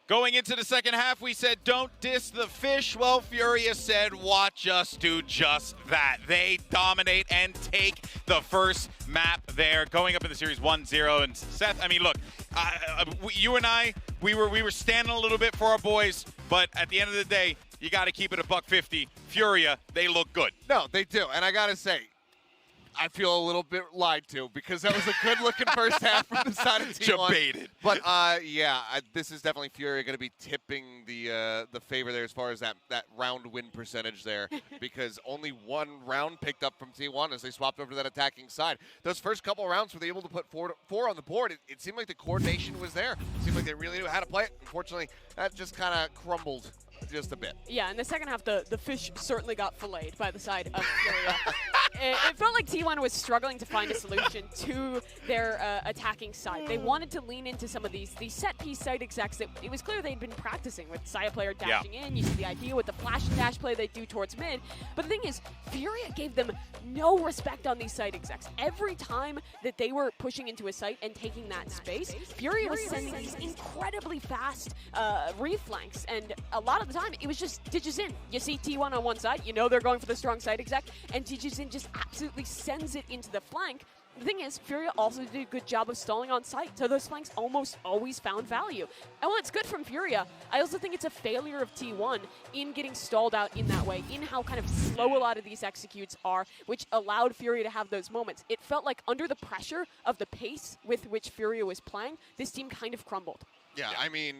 Going into the second half, we said, don't diss the fish. Well, Furia said, watch us do just that. They dominate and take the first map there, going up in the series 1-0. And Seth, I mean, look, you and I, we were standing a little bit for our boys, but at the end of the day, you got to keep it a $150. Furia, they look good. No, they do. And I got to say, I feel a little bit lied to because that was a good-looking first half from the side of T1. Debated. But, this is definitely Furia going to be tipping the favor there as far as that round win percentage there because only one round picked up from T1 as they swapped over to that attacking side. Those first couple rounds were they able to put four on the board. It seemed like the coordination was there. It seemed like they really knew how to play it. Unfortunately, that just kind of crumbled just a bit. Yeah, in the second half, the fish certainly got filleted by the side of Furia. It felt like T1 was struggling to find a solution to their attacking side. They wanted to lean into some of these set-piece side execs that it was clear they'd been practicing with Saya player dashing in. You see the idea with the flash and dash play they do towards mid. But the thing is, Furia gave them no respect on these side execs. Every time that they were pushing into a site and taking that space, Furia was sending these incredibly fast reflanks. And a lot of the time, it was just Digizin. You see T1 on one side, you know they're going for the strong side exec, and Digizin just absolutely sends it into the flank. The thing is, Furia also did a good job of stalling on site, so those flanks almost always found value. And while it's good from Furia, I also think it's a failure of T1 in getting stalled out in that way, in how kind of slow a lot of these executes are, which allowed Furia to have those moments. It felt like under the pressure of the pace with which Furia was playing, this team kind of crumbled. Yeah, I mean,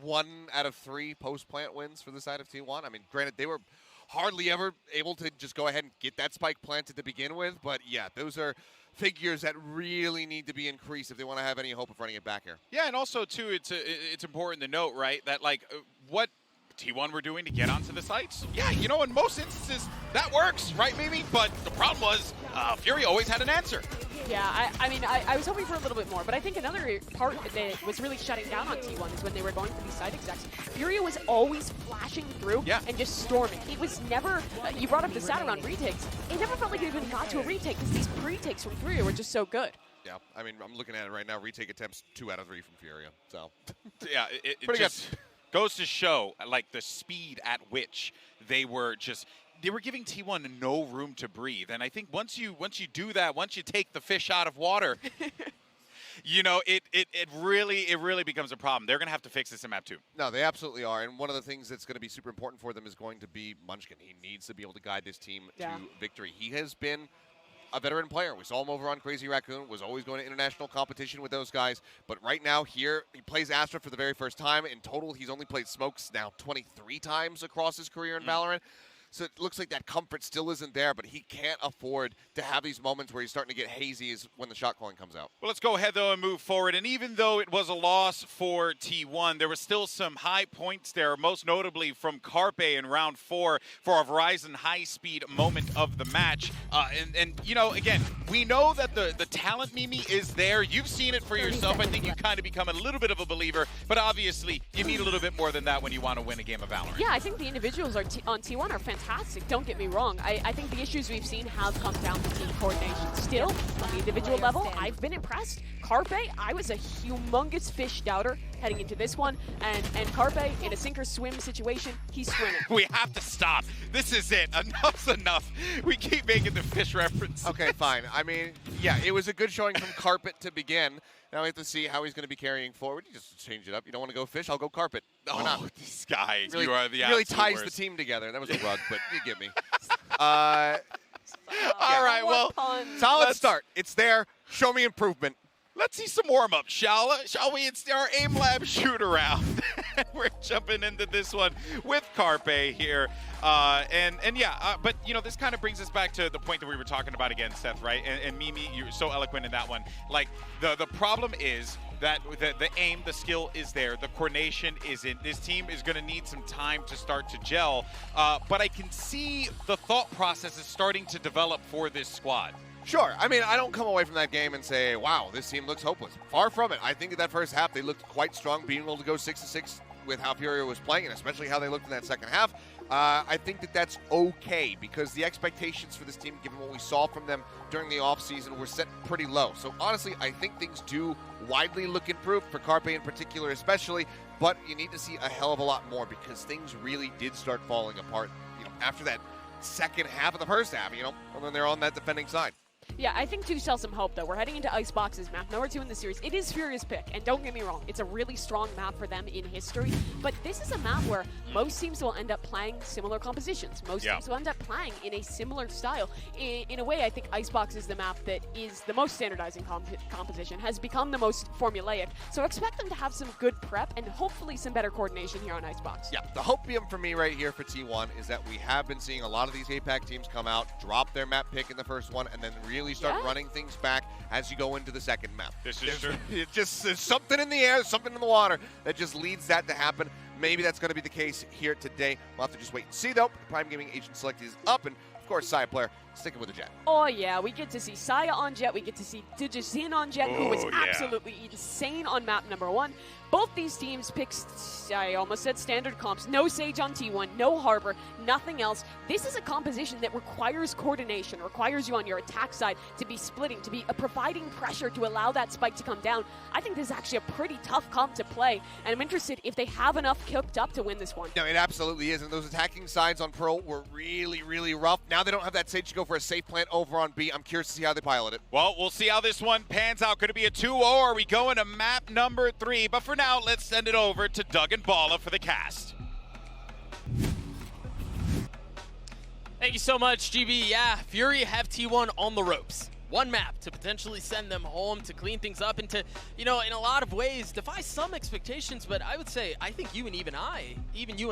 1 out of 3 post-plant wins for the side of T1. I mean, granted, they were hardly ever able to just go ahead and get that spike planted to begin with, but yeah, those are figures that really need to be increased if they want to have any hope of running it back here. Yeah, and also, too, it's important to note, right, that, like, what T1 were doing to get onto the sites, yeah, you know, in most instances, that works, right, Mimi? But the problem was Furia always had an answer. Yeah, I mean, I was hoping for a little bit more, but I think another part that was really shutting down on T1 is when they were going for these side execs. Furia was always flashing through and just storming. It was never, you brought up the stat around retakes, it never felt like it even got to a retake because these pre-takes from Furia were just so good. Yeah, I mean, I'm looking at it right now, retake attempts 2 out of 3 from Furia, so. Yeah, it just goes to show, like, the speed at which they were giving T1 no room to breathe. And I think once you do that, once you take the fish out of water, you know, it really becomes a problem. They're going to have to fix this in map 2. No, they absolutely are. And one of the things that's going to be super important for them is going to be Munchkin. He needs to be able to guide this team to victory. He has been a veteran player. We saw him over on Crazy Raccoon, was always going to international competition with those guys. But right now here, he plays Astra for the very first time. In total, he's only played Smokes now 23 times across his career in Valorant. So it looks like that comfort still isn't there, but he can't afford to have these moments where he's starting to get hazy when the shot calling comes out. Well, let's go ahead, though, and move forward. And even though it was a loss for T1, there were still some high points there, most notably from Carpe in round 4 for a Verizon high-speed moment of the match. And you know, again, we know that the talent, Mimi, is there. You've seen it for yourself. I think you kind of become a little bit of a believer, but obviously you need a little bit more than that when you want to win a game of Valorant. Yeah, I think the individuals on T1 are fantastic. Don't get me wrong. I think the issues we've seen have come down to team coordination. Still, on the individual level, I've been impressed. Carpe, I was a humongous fish doubter heading into this one, and Carpe, in a sink or swim situation, he's swimming. We have to stop. This is it. Enough's enough. We keep making the fish reference. Okay, fine. I mean, yeah, it was a good showing from Carpet to begin. Now we have to see how he's going to be carrying forward. You just change it up. You don't want to go fish? I'll go Carpet. Why not? These guys. Really, you are the really ties worst. the team together. That was a rug, but you get me. All right, well, solid start. It's there. Show me improvement. Let's see some warm-up, shall we? It's our Aim Lab shoot-around. We're jumping into this one with Carpe here. But, you know, this kind of brings us back to the point that we were talking about again, Seth, right? And Mimi, you're so eloquent in that one. Like, the problem is that the aim, the skill is there. The coordination isn't. This team is going to need some time to start to gel. But I can see the thought process is starting to develop for this squad. Sure. I mean, I don't come away from that game and say, wow, this team looks hopeless. Far from it. I think in that first half, they looked quite strong, being able to go 6-6 with how Furia was playing, and especially how they looked in that second half. I think that that's okay, because the expectations for this team, given what we saw from them during the offseason, were set pretty low. So honestly, I think things do widely look improved, for Carpe in particular especially, but you need to see a hell of a lot more, because things really did start falling apart, after that second half of the first half, when they're on that defending side. Yeah, I think to sell some hope, though, we're heading into Icebox's map, number 2 in the series. It is Furia's pick, and don't get me wrong, it's a really strong map for them in history, but this is a map where most teams will end up playing similar compositions. Most teams will end up playing in a similar style. In a way, I think Icebox is the map that is the most standardizing composition, has become the most formulaic, so expect them to have some good prep and hopefully some better coordination here on Icebox. Yeah, the hopium for me right here for T1 is that we have been seeing a lot of these APAC teams come out, drop their map pick in the first one, and then really start running things back as you go into the second map. This is true. There's something in the air, something in the water that just leads that to happen. Maybe that's going to be the case here today. We'll have to just wait and see, though. Prime Gaming Agent Select is up, and of course, Saya player sticking with the Jet. Oh, yeah, we get to see Saya on Jet. We get to see Digizin on Jet, who was absolutely insane on map number 1. Both these teams picked, I almost said standard comps. No Sage on T1, no Harbor, nothing else. This is a composition that requires coordination, requires you on your attack side to be splitting, to be providing pressure to allow that spike to come down. I think this is actually a pretty tough comp to play, and I'm interested if they have enough cooked up to win this one. No, it absolutely is, and those attacking sides on Pearl were really, really rough. Now they don't have that Sage to go for a safe plant over on B. I'm curious to see how they pilot it. Well, we'll see how this one pans out. Could it be a 2-0, or are we going to map number 3? But for now, let's send it over to Doug and Bala for the cast. Thank you so much, GB. Yeah, Fury have T1 on the ropes. One map to potentially send them home, to clean things up, and to, in a lot of ways, defy some expectations. But I would say, I think you and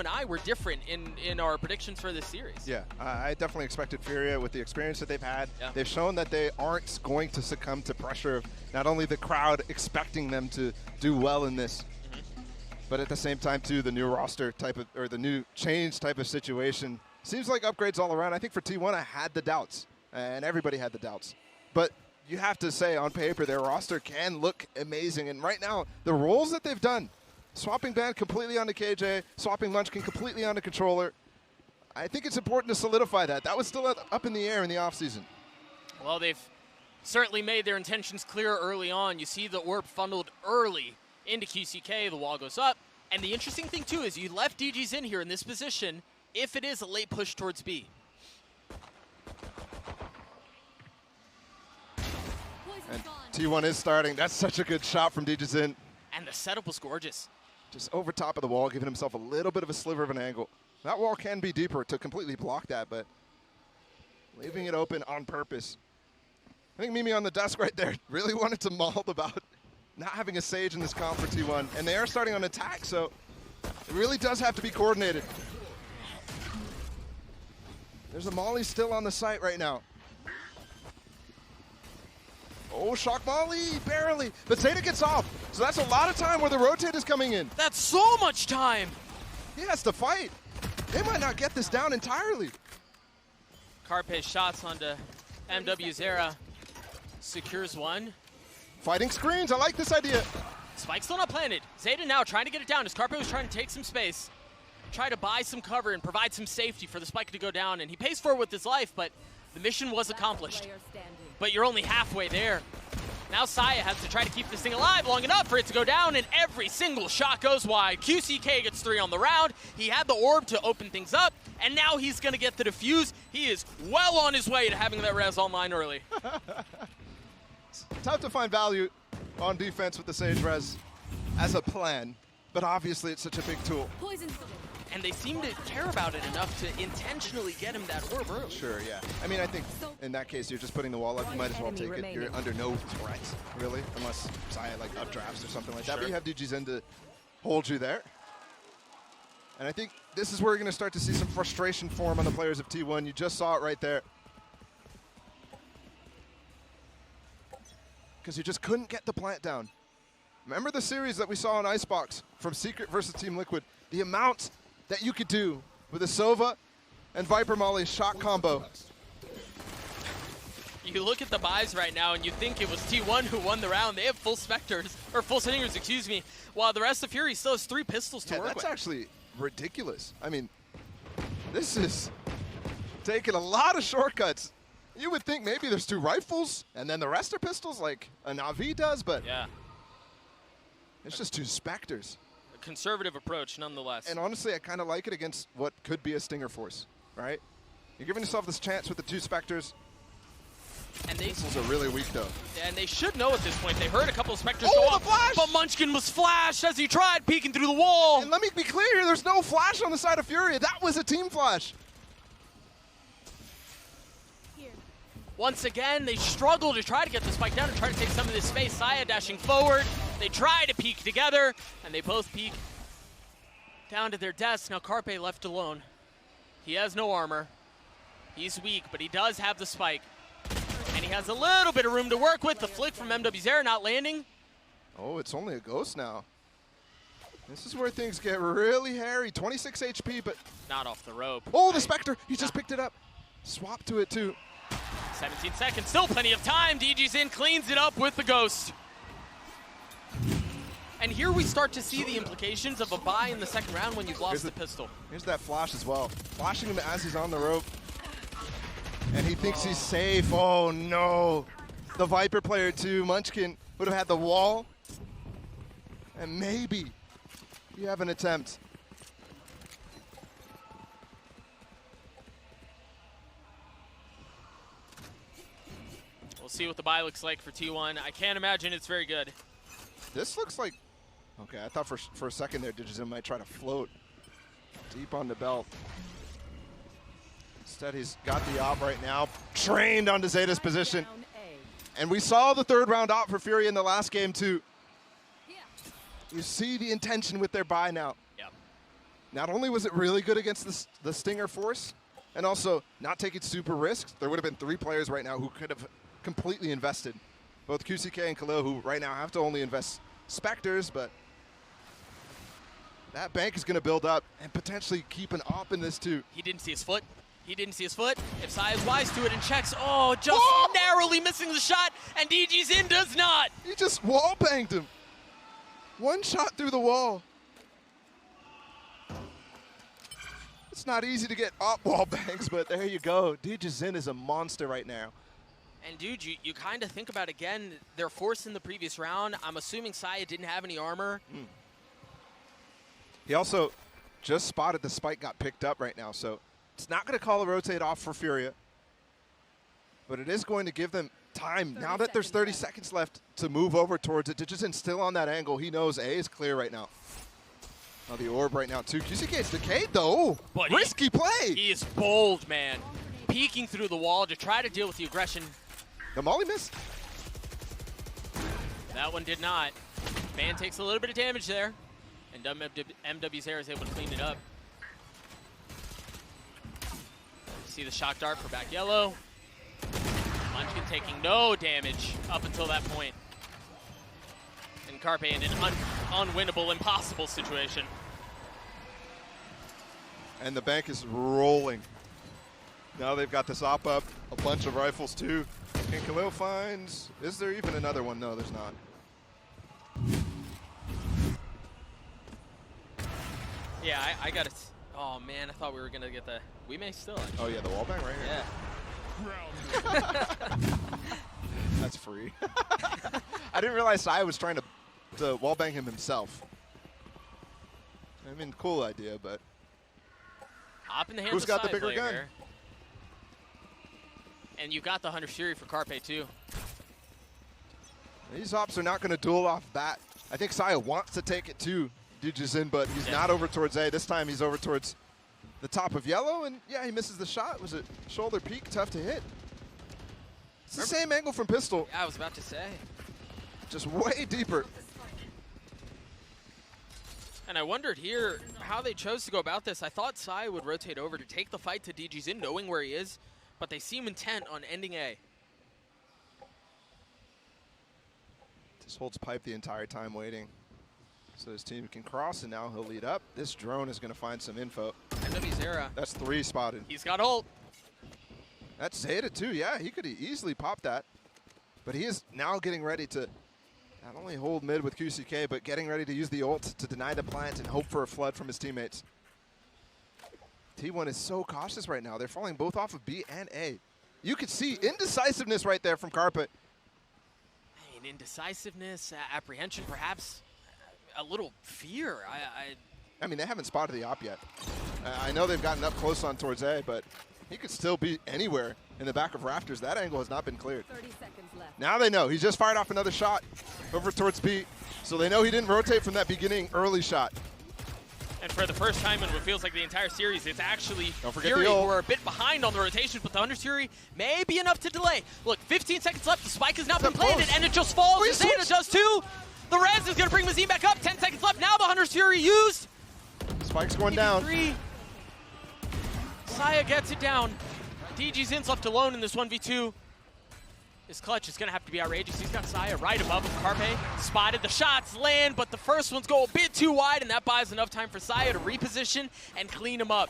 I were different in our predictions for this series. Yeah, I definitely expected Furia with the experience that they've had. Yeah. They've shown that they aren't going to succumb to pressure of not only the crowd expecting them to do well in this, but at the same time, too, the new roster type of, or the new change type of situation. Seems like upgrades all around. I think for T1, I had the doubts, and everybody had the doubts. But you have to say, on paper, their roster can look amazing. And right now, the roles that they've done, swapping Band completely onto KJ, swapping Munchkin completely onto Controller, I think it's important to solidify that. That was still up in the air in the offseason. Well, they've certainly made their intentions clear early on. You see the orb funneled early into QCK, the wall goes up. And the interesting thing, too, is you left DGs in here in this position if it is a late push towards B. And T1 is starting. That's such a good shot from Digizin. And the setup was gorgeous. Just over top of the wall, giving himself a little bit of a sliver of an angle. That wall can be deeper to completely block that, but leaving it open on purpose. I think Mimi on the desk right there really wanted to maul about not having a Sage in this comp for T1. And they are starting on attack, so it really does have to be coordinated. There's a Molly still on the site right now. Oh, shock Molly, barely. But Zeta gets off. So that's a lot of time where the rotate is coming in. That's so much time. He has to fight. They might not get this down entirely. Carpe's shots onto MW Zera. Secures one. Fighting screens, I like this idea. Spike's still not planted. Zeta now trying to get it down as Carpe was trying to take some space. Try to buy some cover and provide some safety for the spike to go down. And he pays for it with his life, but the mission was accomplished. But you're only halfway there. Now Saya has to try to keep this thing alive long enough for it to go down, and every single shot goes wide. QCK gets 3 on the round. He had the orb to open things up, and now he's going to get the defuse. He is well on his way to having that res online early. It's tough to find value on defense with the Sage res as a plan, but obviously it's such a big tool. And they seem to care about it enough to intentionally get him that orb early. Sure, yeah. I mean, I think in that case, you're just putting the wall up. You might as well take it. You're under no threat, really, unless Saya like updrafts or something like that. But you have DGs in to hold you there. And I think this is where you're going to start to see some frustration form on the players of T1. You just saw it right there. Because you just couldn't get the plant down. Remember the series that we saw on Icebox from Secret versus Team Liquid? The amount that you could do with a Sova and Viper Molly shot combo. You look at the buys right now, and you think it was T1 who won the round. They have full Spectres, or full Stingers, excuse me, while the rest of Fury still has 3 pistols to work with. That's actually ridiculous. I mean, this is taking a lot of shortcuts. You would think maybe there's 2 rifles, and then the rest are pistols like a Na'Vi does, but yeah, it's just 2 Spectres. a conservative approach nonetheless. And honestly, I kind of like it against what could be a Stinger force, right? You're giving yourself this chance with the 2 Spectres. And they Pistols are really weak, though. And they should know at this point. They heard a couple of Spectres Oh, go the off, flash! but Munchkin was flashed as he tried peeking through the wall. And let me be clear here, there's no flash on the side of Fury. That was a team flash. Once again, they struggle to try to get the spike down and try to take some of this space. Saya dashing forward. They try to peek together, and they both peek down to their deaths. Now Carpe left alone. He has no armor. He's weak, but he does have the spike. And he has a little bit of room to work with. The flick from MW's not landing. Oh, it's only a ghost now. This is where things get really hairy. 26 HP, but... Not off the rope. Oh, the Spectre! He just picked it up. Swap to it, too. 17 seconds, still plenty of time. DG's in, cleans it up with the ghost. And here we start to see the implications of a buy in the second round when you've lost the pistol. Here's that flash as well. Flashing him as he's on the rope. And he thinks he's safe. Oh, no. The Viper player, too. Munchkin would have had the wall. And maybe you have an attempt. We'll see what the buy looks like for T1. I can't imagine it's very good. This looks like... Okay, I thought for a second there, Digizim might try to float deep on the belt. Instead, he's got the op right now, trained onto Zeta's position. And we saw the 3rd round op for Fury in the last game, too. You see the intention with their buy now. Yep. Not only was it really good against the Stinger force, and also not taking super risks, there would have been 3 players right now who could have completely invested. Both QCK and Khalil, who right now have to only invest Spectres, but that bank is going to build up and potentially keep an op in this too. He didn't see his foot. He didn't see his foot. If Sai is wise to it and checks, oh, just narrowly missing the shot, and DG's in does not. He just wall banged him. 1 shot through the wall. It's not easy to get op wall bangs, but there you go. DG's is a monster right now. And dude, you kind of think about, again, their force in the previous round. I'm assuming Saya didn't have any armor. He also just spotted the spike got picked up right now, so it's not going to call a rotate off for Furia. But it is going to give them time, now that there's 30 seconds left, to move over towards it. Digizin still on that angle. He knows A is clear right now. Oh, the orb right now, too. QCK is decayed, though. But risky play. He is bold, man. Peeking through the wall to try to deal with the aggression. The molly missed. That one did not. Van takes a little bit of damage there, and MW's is able to clean it up. See the shock dart for back yellow. Munchkin taking no damage up until that point. And Carpe in an unwinnable, impossible situation. And the bank is rolling. Now they've got this op up, a bunch of rifles too. Can Khalil find, is there even another one? No, there's not. Yeah, I got it. Oh man, I thought we were gonna get the, we may still actually. Oh yeah, the wall bang right here. Yeah. That's free. I didn't realize Sai was trying to wallbang him himself. I mean, cool idea, but Hop in the hands who's of got the Sai bigger player gun? here. And you've got the Hunter Fury for Carpe too. These ops are not going to duel off bat. I think Saya wants to take it too, Digizin, but he's not over towards A. This time he's over towards the top of yellow, and yeah, he misses the shot. Was it shoulder peak? Tough to hit. It's the same angle from pistol. Yeah, I was about to say. Just way deeper. And I wondered here how they chose to go about this. I thought Sai would rotate over to take the fight to DG's in, knowing where he is, but they seem intent on ending A. Just holds pipe the entire time waiting. So his team can cross, and now he'll lead up. This drone is going to find some info. MW's era. That's 3 spotted. He's got ult. That's Zeta too, yeah, he could easily pop that. But he is now getting ready to not only hold mid with QCK, but getting ready to use the ult to deny the plant and hope for a flood from his teammates. T1 is so cautious right now. They're falling both off of B and A. You could see indecisiveness right there from Carpet. Hey, indecisiveness, apprehension, perhaps a little fear. I mean, they haven't spotted the op yet. I know they've gotten up close on towards A, but he could still be anywhere in the back of rafters. That angle has not been cleared. 30 seconds left. Now they know. He just fired off another shot over towards B, so they know he didn't rotate from that beginning early shot. And for the first time in what feels like the entire series, it's actually Fury who are a bit behind on the rotations, but the Under Fury may be enough to delay. Look, 15 seconds left. The spike has now been planted, and it just falls. Oh, Zeta does too. The res is going to bring Mazine back up. 10 seconds left. Now the Hunter's Fury used. Spike's going down. Saya gets it down. DG Zin's left alone in this 1v2. His clutch is going to have to be outrageous. He's got Saya right above him. Carpe spotted. The shots land, but the first ones go a bit too wide, and that buys enough time for Saya to reposition and clean him up.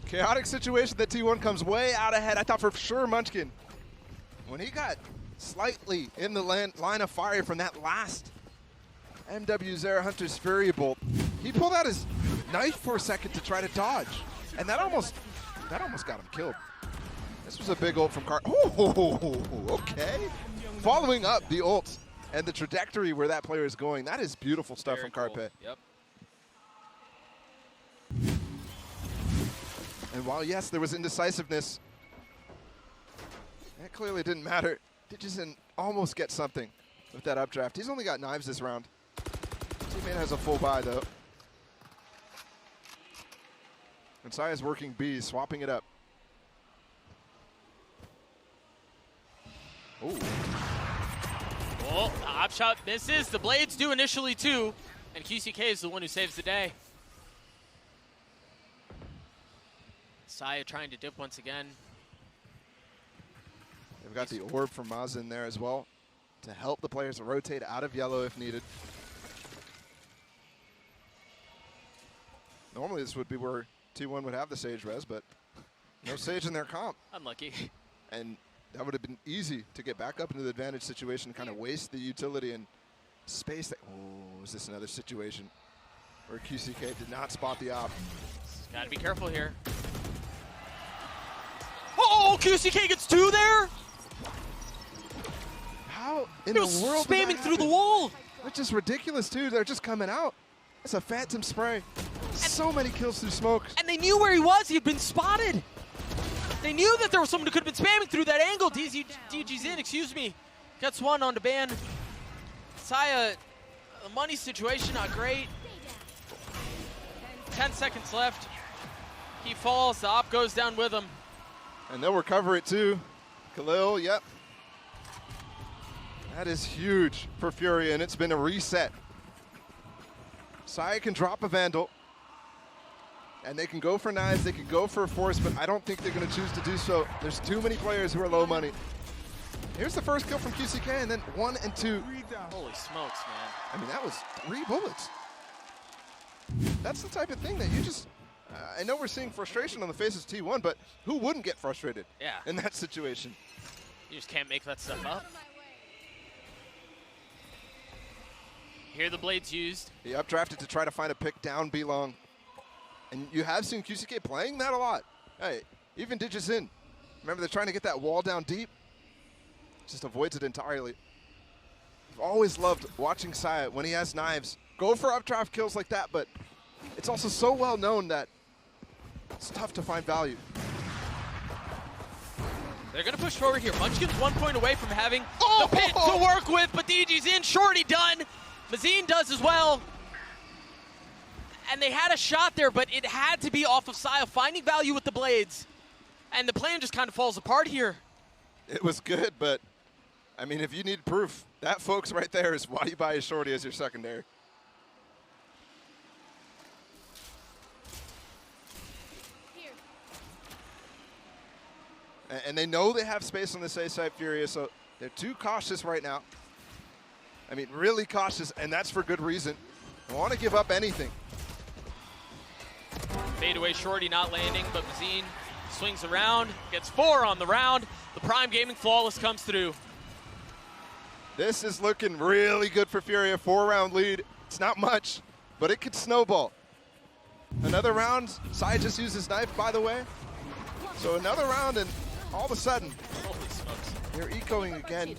Chaotic situation that T1 comes way out ahead. I thought for sure Munchkin, when he got slightly in the line of fire from that last MW Zera Hunter's Fury Bolt, he pulled out his knife for a second to try to dodge, and that almost got him killed. This was a big ult from Oh, okay. Following up the ult and the trajectory where that player is going, that is beautiful stuff from Carpe. Cool. Yep. And while, yes, there was indecisiveness, that clearly didn't matter. Digizin almost gets something with that updraft. He's only got knives this round. Teammate has a full buy, though. And Saya's working B, swapping it up. Ooh. Oh, the op shot misses. The blades do initially too, and QCK is the one who saves the day. Saya trying to dip once again. They've got the orb from Maz in there as well to help the players rotate out of yellow if needed. Normally this would be where T1 would have the Sage res, but no Sage in their comp. Unlucky. And that would have been easy to get back up into the advantage situation, kind of waste the utility and space. Oh, is this another situation where QCK did not spot the op? Gotta be careful here. Oh, QCK gets two there. How in the world? Spamming through the wall. Which is ridiculous too. They're just coming out. It's a phantom spray. So many kills through smoke. And they knew where he was. He had been spotted. They knew that there was someone who could have been spamming through that angle. DG's in, excuse me. Gets one on the ban. Saya, the money situation, not great. 10 seconds left. He falls, the op goes down with him. And they'll recover it too. Khalil, yep. That is huge for Fury, and it's been a reset. Saya can drop a Vandal. And they can go for knives, they can go for a force, but I don't think they're going to choose to do so. There's too many players who are low money. Here's the first kill from QCK, and then 1 and 2. Holy smokes, man. I mean, that was 3 bullets. That's the type of thing that you just... I know we're seeing frustration on the faces of T1, but who wouldn't get frustrated in that situation? You just can't make that stuff up. Here the blades used. He updrafted to try to find a pick down B long. And you have seen QCK playing that a lot. Hey, even Digizin. Remember, they're trying to get that wall down deep. Just avoids it entirely. I've always loved watching Saya when he has knives. Go for updraft kills like that, but it's also so well known that it's tough to find value. They're going to push forward here. Munchkin's 1 point away from having the pit to work with, but DG's in. Shorty done. Mazine does as well. And they had a shot there, but it had to be off of Saya, finding value with the blades. And the plan just kind of falls apart here. It was good, but, I mean, if you need proof, that, folks, right there is why you buy a Shorty as your secondary. And they know they have space on this A side, Furia, so they're too cautious right now. I mean, really cautious, and that's for good reason. They want to give up anything. Fade away Shorty not landing, but Mazine Swings around, gets 4 on the round. The Prime Gaming Flawless comes through. This is looking really good for Furia. 4-round lead. It's not much, but it could snowball. Another round. Sai just used his knife, by the way. So another round, and all of a sudden, Holy smokes. they're ecoing again.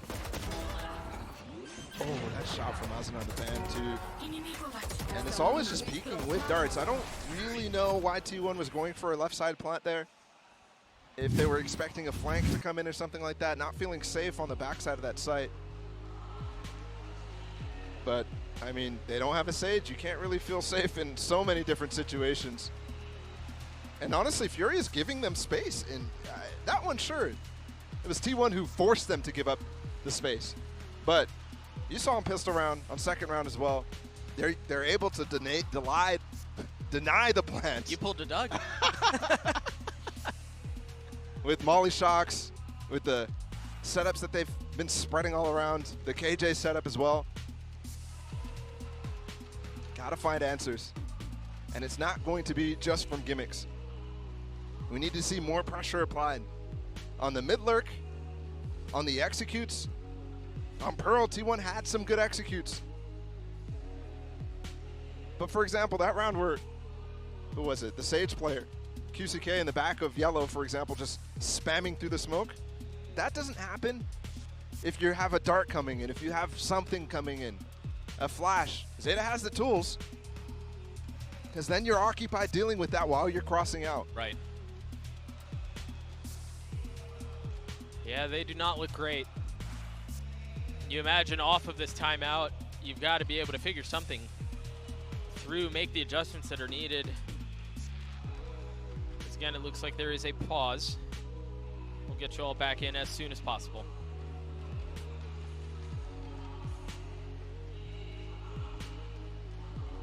Oh, that shot from Azan on the band, too. And it's always just peeking with darts. I don't really know why T1 was going for a left side plant there. If they were expecting a flank to come in or something like that, not feeling safe on the backside of that site. But, I mean, they don't have a Sage. You can't really feel safe in so many different situations. And honestly, Fury is giving them space. And that one, sure. It was T1 who forced them to give up the space. But you saw him pistol round on second round as well. They're able to deny the plants. You pulled a Doug. With Molly Shocks, with the setups that they've been spreading all around, the KJ setup as well. Gotta find answers. And it's not going to be just from gimmicks. We need to see more pressure applied on the mid lurk, on the executes. On Pearl, T1 had some good executes. But for example, that round where, who was it? The Sage player, QCK in the back of Yellow, for example, just spamming through the smoke. That doesn't happen if you have a dart coming in, if you have something coming in, a flash. Zeta has the tools, because then you're occupied dealing with that while you're crossing out. Right. Yeah, they do not look great. You imagine off of this timeout, you've got to be able to figure something through, make the adjustments that are needed. Because again, it looks like there is a pause. We'll get you all back in as soon as possible.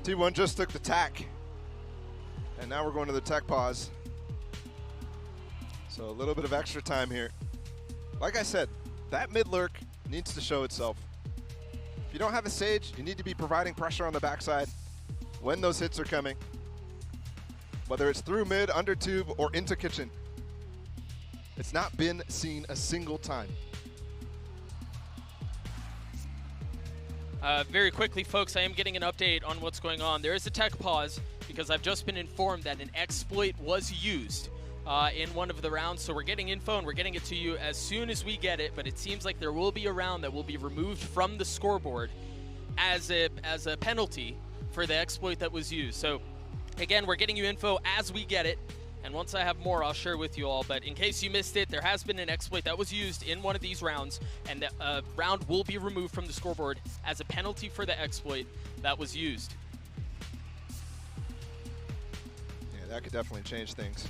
T1 just took the tack, and now we're going to the tech pause. So a little bit of extra time here. Like I said, that mid lurk needs to show itself. If you don't have a Sage, you need to be providing pressure on the backside when those hits are coming. Whether it's through mid, under tube, or into kitchen. It's not been seen a single time. Very quickly, folks, I am getting an update on what's going on. There is a tech pause because I've just been informed that an exploit was used in one of the rounds. So we're getting info and we're getting it to you as soon as we get it. But it seems like there will be a round that will be removed from the scoreboard as a penalty for the exploit that was used. So again, we're getting you info as we get it. And once I have more, I'll share with you all. But in case you missed it, there has been an exploit that was used in one of these rounds, and the round will be removed from the scoreboard as a penalty for the exploit that was used. Yeah, that could definitely change things.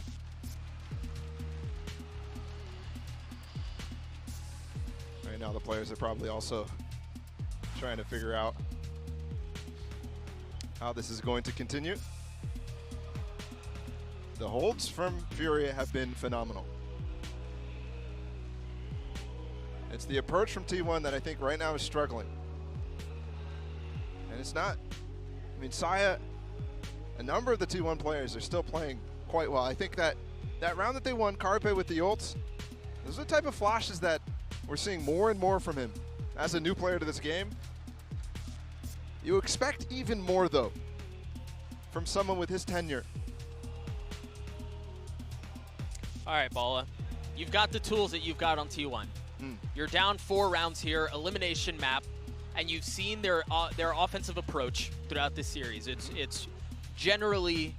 Right now, the players are probably also trying to figure out how this is going to continue. The holds from Furia have been phenomenal. It's the approach from T1 that I think right now is struggling. And it's not, I mean, Saya, a number of the T1 players are still playing quite well. I think that round that they won, Carpe with the ults, those are the type of flashes that we're seeing more and more from him. As a new player to this game, you expect even more, though, from someone with his tenure. All right, Bala, you've got the tools that you've got on T1. You're down 4 rounds here, elimination map, and you've seen their offensive approach throughout this series. It's generally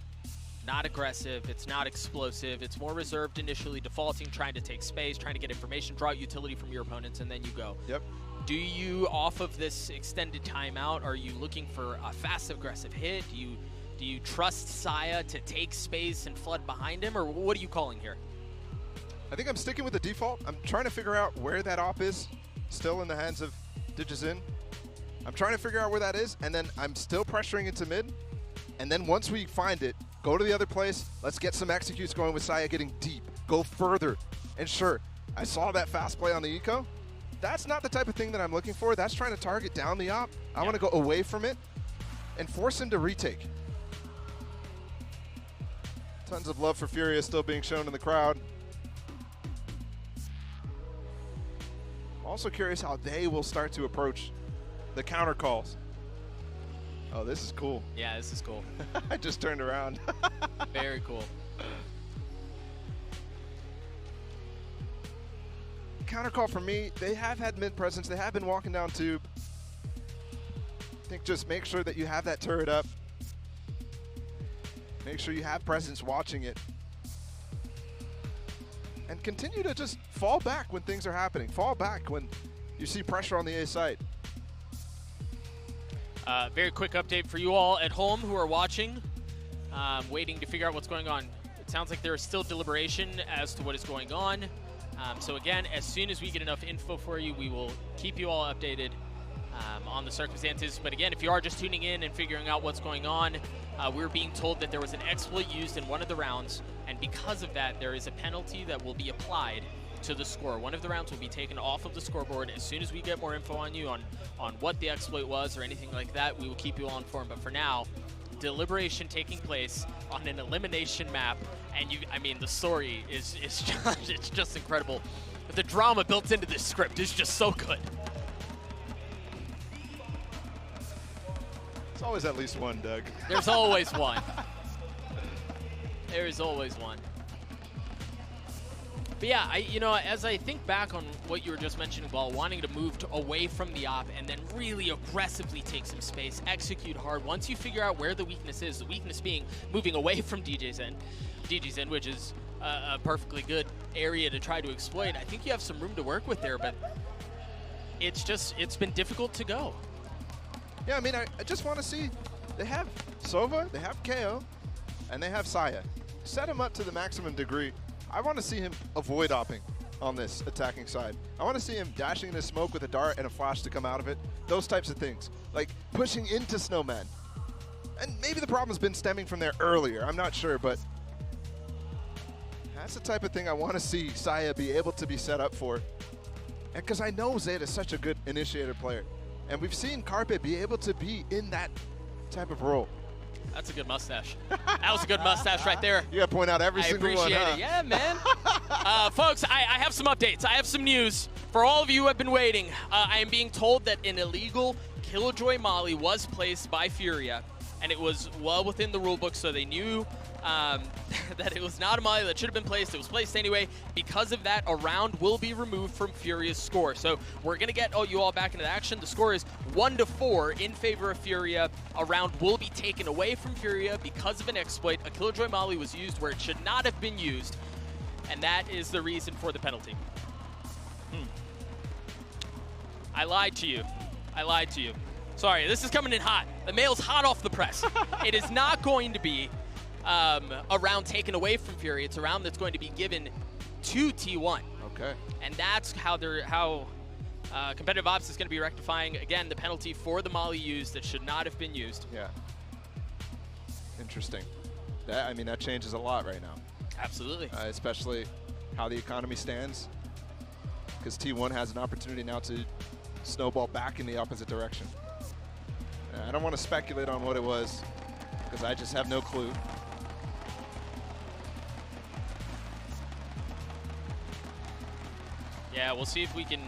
not aggressive, it's not explosive, it's more reserved initially, defaulting, trying to take space, trying to get information, draw utility from your opponents, and then you go. Yep. Do you, off of this extended timeout, are you looking for a fast, aggressive hit? Do you trust Saya to take space and flood behind him, or what are you calling here? I think I'm sticking with the default. I'm trying to figure out where that op is, still in the hands of Digizin. I'm trying to figure out where that is, and then I'm still pressuring into mid. And then once we find it, go to the other place. Let's get some executes going with Saya getting deep. Go further. And sure, I saw that fast play on the eco. That's not the type of thing that I'm looking for. That's trying to target down the op. I want to go away from it and force him to retake. Tons of love for Furia still being shown in the crowd. Also curious how they will start to approach the counter calls. Oh, this is cool. Yeah, this is cool. I just turned around. Very cool. Counter call for me, they have had mid presence. They have been walking down tube. I think just make sure that you have that turret up. Make sure you have presence watching it. And continue to just fall back when things are happening. Fall back when you see pressure on the A site. Very quick update for you all at home who are watching, waiting to figure out what's going on. It sounds like there is still deliberation as to what is going on. So again, as soon as we get enough info for you, we will keep you all updated on the circumstances. But again, if you are just tuning in and figuring out what's going on, we're being told that there was an exploit used in one of the rounds, and because of that, there is a penalty that will be applied to the score. One of the rounds will be taken off of the scoreboard. As soon as we get more info on you on what the exploit was or anything like that, we will keep you all informed. But for now, deliberation taking place on an elimination map, and I mean, the story is just, it's just incredible. The drama built into this script is just so good. There's always at least one, Doug. There's always one. There is always one. But yeah, you know, as I think back on what you were just mentioning, Ball, wanting to move away from the op and then really aggressively take some space, execute hard. Once you figure out where the weakness is, the weakness being moving away from DJ's end, which is a perfectly good area to try to exploit. I think you have some room to work with there, but it's been difficult to go. Yeah, I mean, I just want to see, they have Sova, they have KO, and they have Saya. Set him up to the maximum degree. I want to see him avoid opping on this attacking side. I want to see him dashing in the smoke with a dart and a flash to come out of it. Those types of things. Like pushing into Snowman. And maybe the problem's been stemming from there earlier. I'm not sure, but that's the type of thing I want to see Saya be able to be set up for. And because I know Zeta is such a good initiator player. And we've seen Carpe be able to be in that type of role. That's a good mustache. That was a good mustache right there. You got to point out every single one, I appreciate it. Yeah, man. Folks, I have some updates. I have some news. For all of you who have been waiting, I am being told that an illegal Killjoy Molly was placed by Furia, and it was well within the rulebook, so they knew that it was not a Molly that should have been placed. It was placed anyway. Because of that, a round will be removed from Furia's score. So we're going to get you all back into action. The score is 1-4 in favor of Furia. A round will be taken away from Furia because of an exploit. A Killjoy Molly was used where it should not have been used, and that is the reason for the penalty. I lied to you. I lied to you. Sorry, this is coming in hot. The mail's hot off the press. It is not going to be a round taken away from Fury. It's a round that's going to be given to T1. Okay. And that's how competitive ops is going to be rectifying, again, the penalty for the Molly used that should not have been used. Yeah. Interesting. I mean, that changes a lot right now. Absolutely. Especially how the economy stands. Because T1 has an opportunity now to snowball back in the opposite direction. I don't want to speculate on what it was, because I just have no clue. Yeah, we'll see if we can,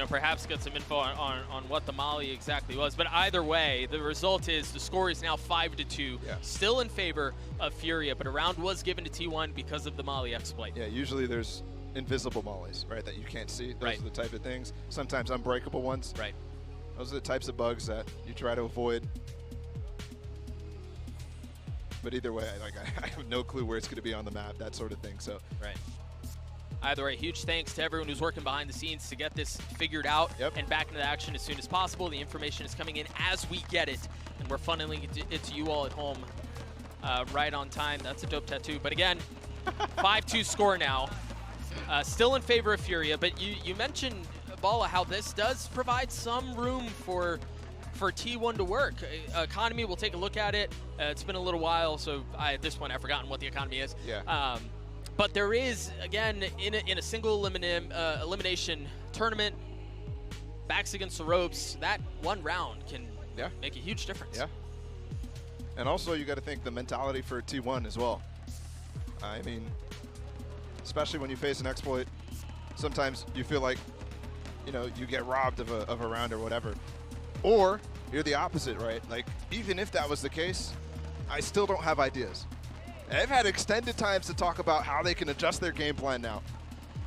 perhaps get some info on what the Molly exactly was. But either way, the result is the score is now 5-2, still in favor of Furia, but a round was given to T1 because of the Molly exploit. Yeah, usually there's invisible mollies, right, that you can't see. Those are the type of things. Sometimes unbreakable ones. Right. Those are the types of bugs that you try to avoid. But either way, I have no clue where it's going to be on the map, that sort of thing. So. Right. Either way, huge thanks to everyone who's working behind the scenes to get this figured out and back into action as soon as possible. The information is coming in as we get it, and we're funneling it to you all at home right on time. That's a dope tattoo. But again, 5-2 score now. Still in favor of Furia, but you mentioned, Bala, how this does provide some room for T1 to work. Economy, we'll take a look at it. It's been a little while, so at this point I've forgotten what the economy is. Yeah. But there is, again, in a single elimination tournament, backs against the ropes, that one round can make a huge difference. Yeah. And also you got to think the mentality for T1 as well. I mean, especially when you face an exploit, sometimes you feel like, you know, you get robbed of a round or whatever. Or you're the opposite, right? Like, even if that was the case, I still don't have ideas. They've had extended times to talk about how they can adjust their game plan now.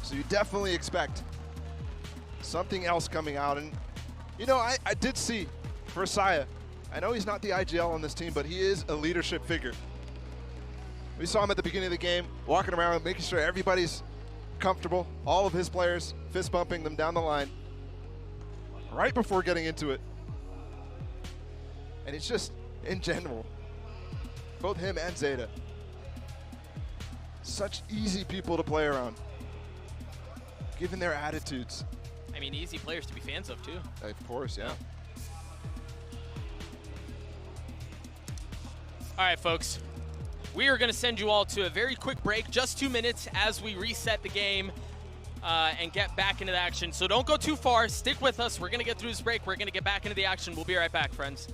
So you definitely expect something else coming out. And, you know, I did see for Saya, I know he's not the IGL on this team, but he is a leadership figure. We saw him at the beginning of the game, walking around, making sure everybody's comfortable, all of his players, fist bumping them down the line, right before getting into it. And it's just, in general, both him and Zeta, such easy people to play around, given their attitudes. I mean, easy players to be fans of, too. Of course, yeah. All right, folks. We are going to send you all to a very quick break, just 2 minutes as we reset the game and get back into the action. So don't go too far. Stick with us. We're going to get through this break. We're going to get back into the action. We'll be right back, friends.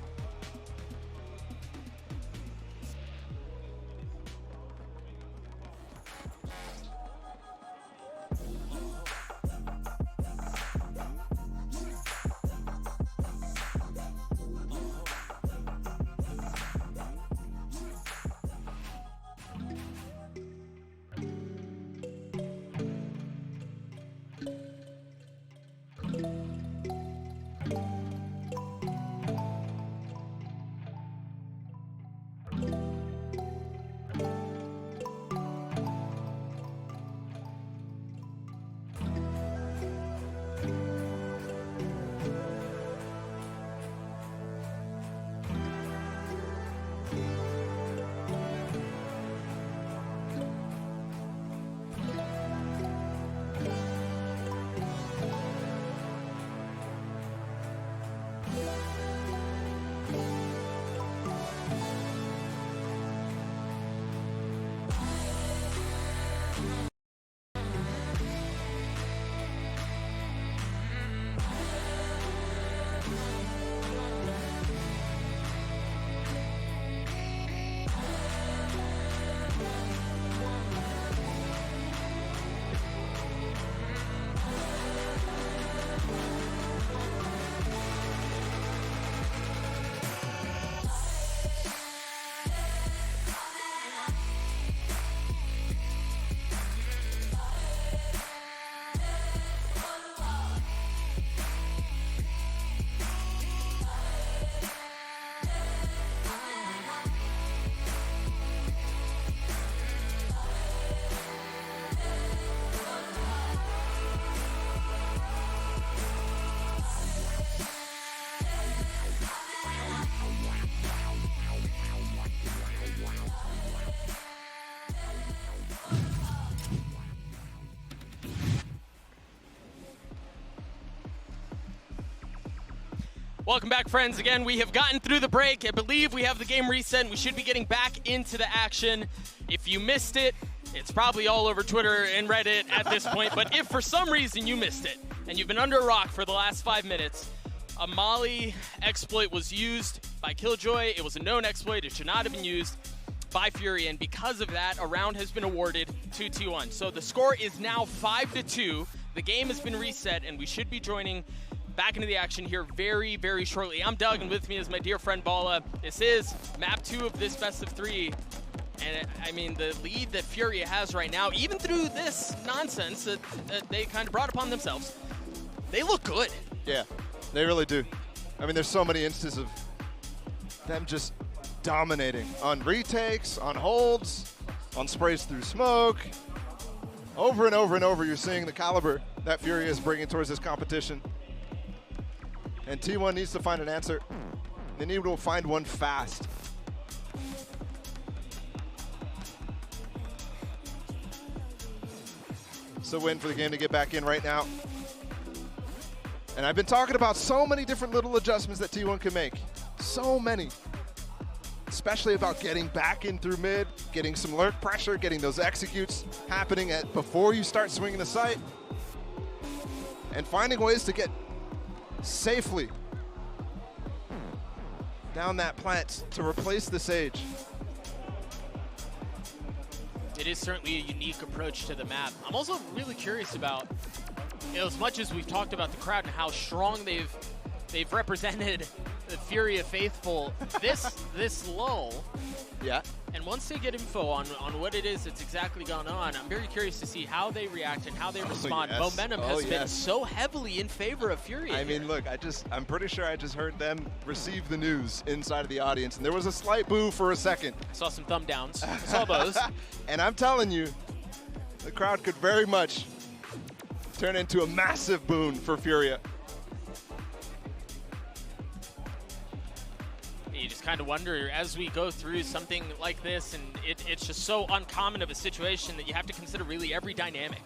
Welcome back, friends. Again, we have gotten through the break. I believe we have the game reset, and we should be getting back into the action. If you missed it, it's probably all over Twitter and Reddit at this point. But if for some reason you missed it, and you've been under a rock for the last 5 minutes, a Molly exploit was used by Killjoy. It was a known exploit. It should not have been used by Fury, and because of that, a round has been awarded to T1. So the score is now 5-2. The game has been reset, and we should be joining back into the action here very, very shortly. I'm Doug, and with me is my dear friend Bala. This is map 2 of this best of 3. And I mean, the lead that Fury has right now, even through this nonsense that they kind of brought upon themselves, they look good. Yeah, they really do. I mean, there's so many instances of them just dominating on retakes, on holds, on sprays through smoke. Over and over and over, you're seeing the caliber that Fury is bringing towards this competition. And T1 needs to find an answer. They need to find one fast. It's a win for the game to get back in right now. And I've been talking about so many different little adjustments that T1 can make. So many. Especially about getting back in through mid, getting some lurk pressure, getting those executes happening before you start swinging the sight, and finding ways to get safely down that plant to replace the Sage. It is certainly a unique approach to the map. I'm also really curious about, as much as we've talked about the crowd and how strong they've represented the Furia faithful this lull. Yeah. And once they get info on what it is that's exactly gone on, I'm very curious to see how they react and how they respond. Yes. Momentum has been so heavily in favor of Furia. I mean, look, I'm pretty sure I just heard them receive the news inside of the audience, and there was a slight boo for a second. I saw some thumb downs. I saw those. And I'm telling you, the crowd could very much turn into a massive boon for Furia. You just kind of wonder as we go through something like this, and it's just so uncommon of a situation that you have to consider really every dynamic,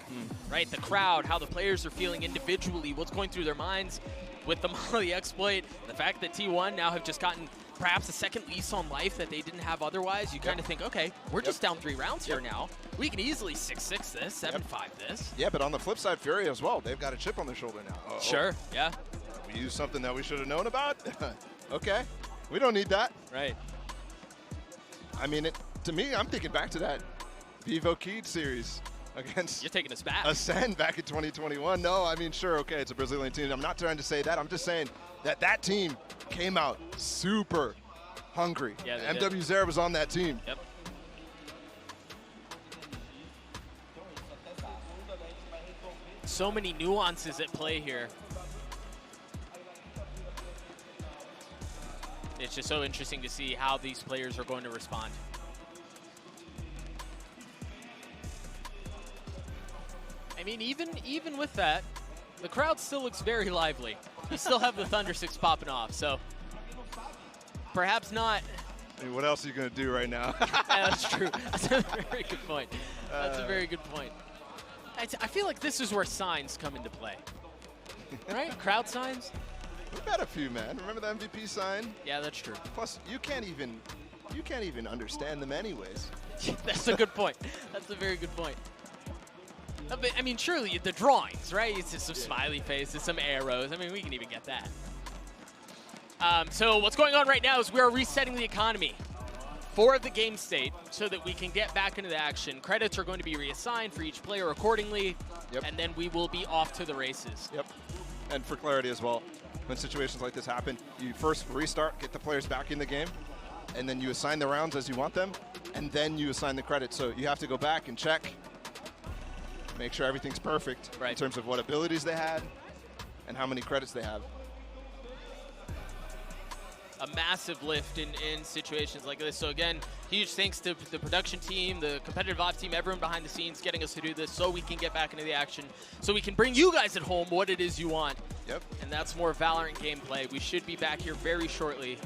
right? The crowd, how the players are feeling individually, what's going through their minds with the Molly exploit, the fact that T1 now have just gotten perhaps a second lease on life that they didn't have otherwise. You kind of think, okay, we're just down 3 rounds here now. We can easily 6-6 this, 7-5 this. Yeah, but on the flip side, Furia as well. They've got a chip on their shoulder now. Sure, yeah. We used something that we should have known about? Okay. We don't need that. Right. I mean, to me, I'm thinking back to that Vivo Keed series against You're taking us back. Ascend back in 2021. No, I mean, sure, okay, it's a Brazilian team. I'm not trying to say that. I'm just saying that team came out super hungry. Yeah, MW Zera was on that team. Yep. So many nuances at play here. It's just so interesting to see how these players are going to respond. I mean, even with that, the crowd still looks very lively. You still have the Thunder Six popping off, so perhaps not. I mean, what else are you going to do right now? Yeah, that's true. That's a very good point. That's a very good point. I feel like this is where signs come into play, right? Crowd signs. We've had a few, man. Remember the MVP sign? Yeah, that's true. Plus, you can't even understand them anyways. That's a good point. That's a very good point. I mean, surely the drawings, right? It's just some smiley faces, some arrows. I mean, we can even get that. So what's going on right now is we are resetting the economy for the game state so that we can get back into the action. Credits are going to be reassigned for each player accordingly, and then we will be off to the races. Yep. And for clarity as well, when situations like this happen, you first restart, get the players back in the game, and then you assign the rounds as you want them, and then you assign the credits. So you have to go back and check, make sure everything's perfect in terms of what abilities they had and how many credits they have. A massive lift in situations like this. So again, huge thanks to the production team, the competitive ops team, everyone behind the scenes getting us to do this so we can get back into the action, so we can bring you guys at home what it is you want. Yep. And that's more Valorant gameplay. We should be back here very shortly.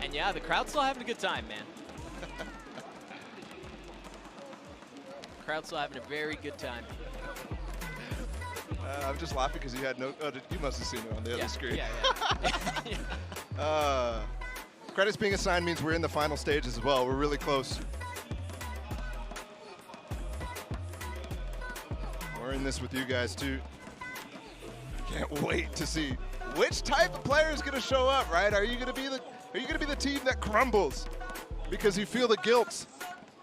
And yeah, the crowd's still having a good time, man. Crowd's still having a very good time. I'm just laughing because you had no. Oh, you must have seen it on the other screen. Yeah. Credits being assigned means we're in the final stages as well. We're really close. We're in this with you guys too. Can't wait to see which type of player is going to show up. Right? Are you going to be the team that crumbles because you feel the guilt?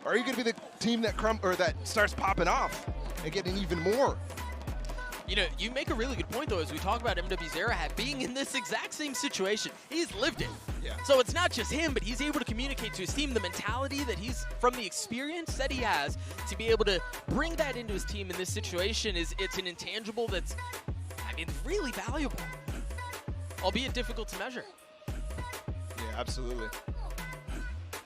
Or are you going to be the team that starts popping off and getting even more? You know, you make a really good point, though, as we talk about MW Zera being in this exact same situation. He's lived it. Yeah. So it's not just him, but he's able to communicate to his team the mentality that he's, from the experience that he has, to be able to bring that into his team in this situation it's an intangible that's, I mean, really valuable, albeit difficult to measure. Yeah, absolutely.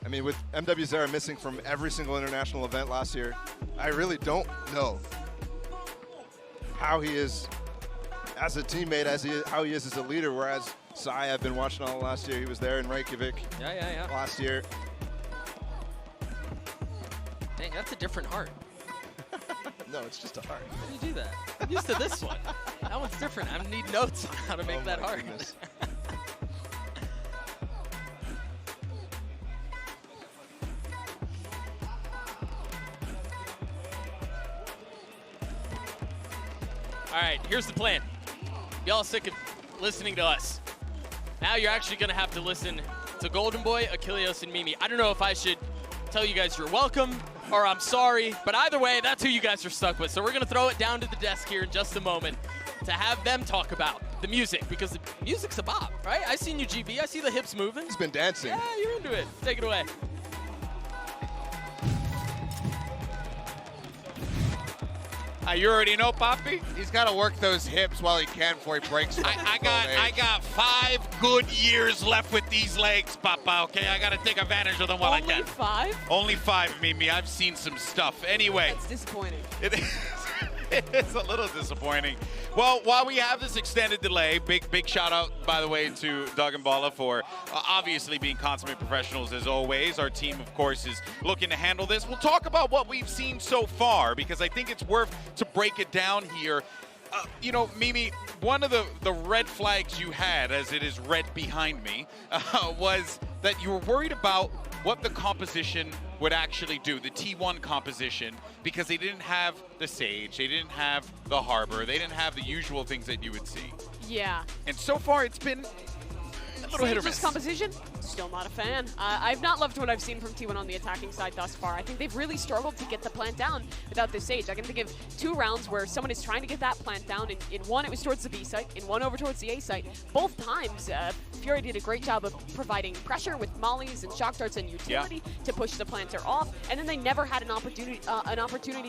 I mean, with MW Zera missing from every single international event last year, I really don't know how he is as a teammate, how he is as a leader, whereas Sai, I've been watching all last year. He was there in Reykjavik last year. Dang, that's a different heart. No, it's just a heart. How do you do that? I'm used to this one. That one's different. I need notes on how to make that heart. All right, here's the plan. Y'all sick of listening to us Now you're actually going to have to listen to Golden Boy, Achilles, and Mimi. I don't know if I should tell you guys you're welcome or I'm sorry, but either way, that's who you guys are stuck with. So we're going to throw it down to the desk here in just a moment to have them talk about the music, because the music's a bop, right? I seen you, GB. I see the hips moving. He's been dancing. Yeah, you're into it. Take it away. You already know, Poppy. He's got to work those hips while he can before he breaks. I got 5 good years left with these legs, Papa. Okay, I got to take advantage of them while I can. Only 5? Only 5, Mimi. I've seen some stuff. Anyway, That's disappointing. it is. It's a little disappointing. Well, while we have this extended delay, big shout out, by the way, to Doug and Bala for obviously being consummate professionals as always. Our team, of course, is looking to handle this. We'll talk about what we've seen so far, because I think it's worth to break it down here. You know, Mimi, one of the red flags you had, as it is red behind me, was that you were worried about what the composition would actually do, the T1 composition, because they didn't have the Sage, they didn't have the Harbor, they didn't have the usual things that you would see. Yeah. And so far, it's been a little hit or miss. Composition, still not a fan. I've not loved what I've seen from T1 on the attacking side thus far. I think they've really struggled to get the plant down without this Sage. I can think of 2 rounds where someone is trying to get that plant down. In one, it was towards the B site. In one, over towards the A site. Both times, Fury did a great job of providing pressure with mollies and shock darts and utility to push the planter off. And then they never had an opportunity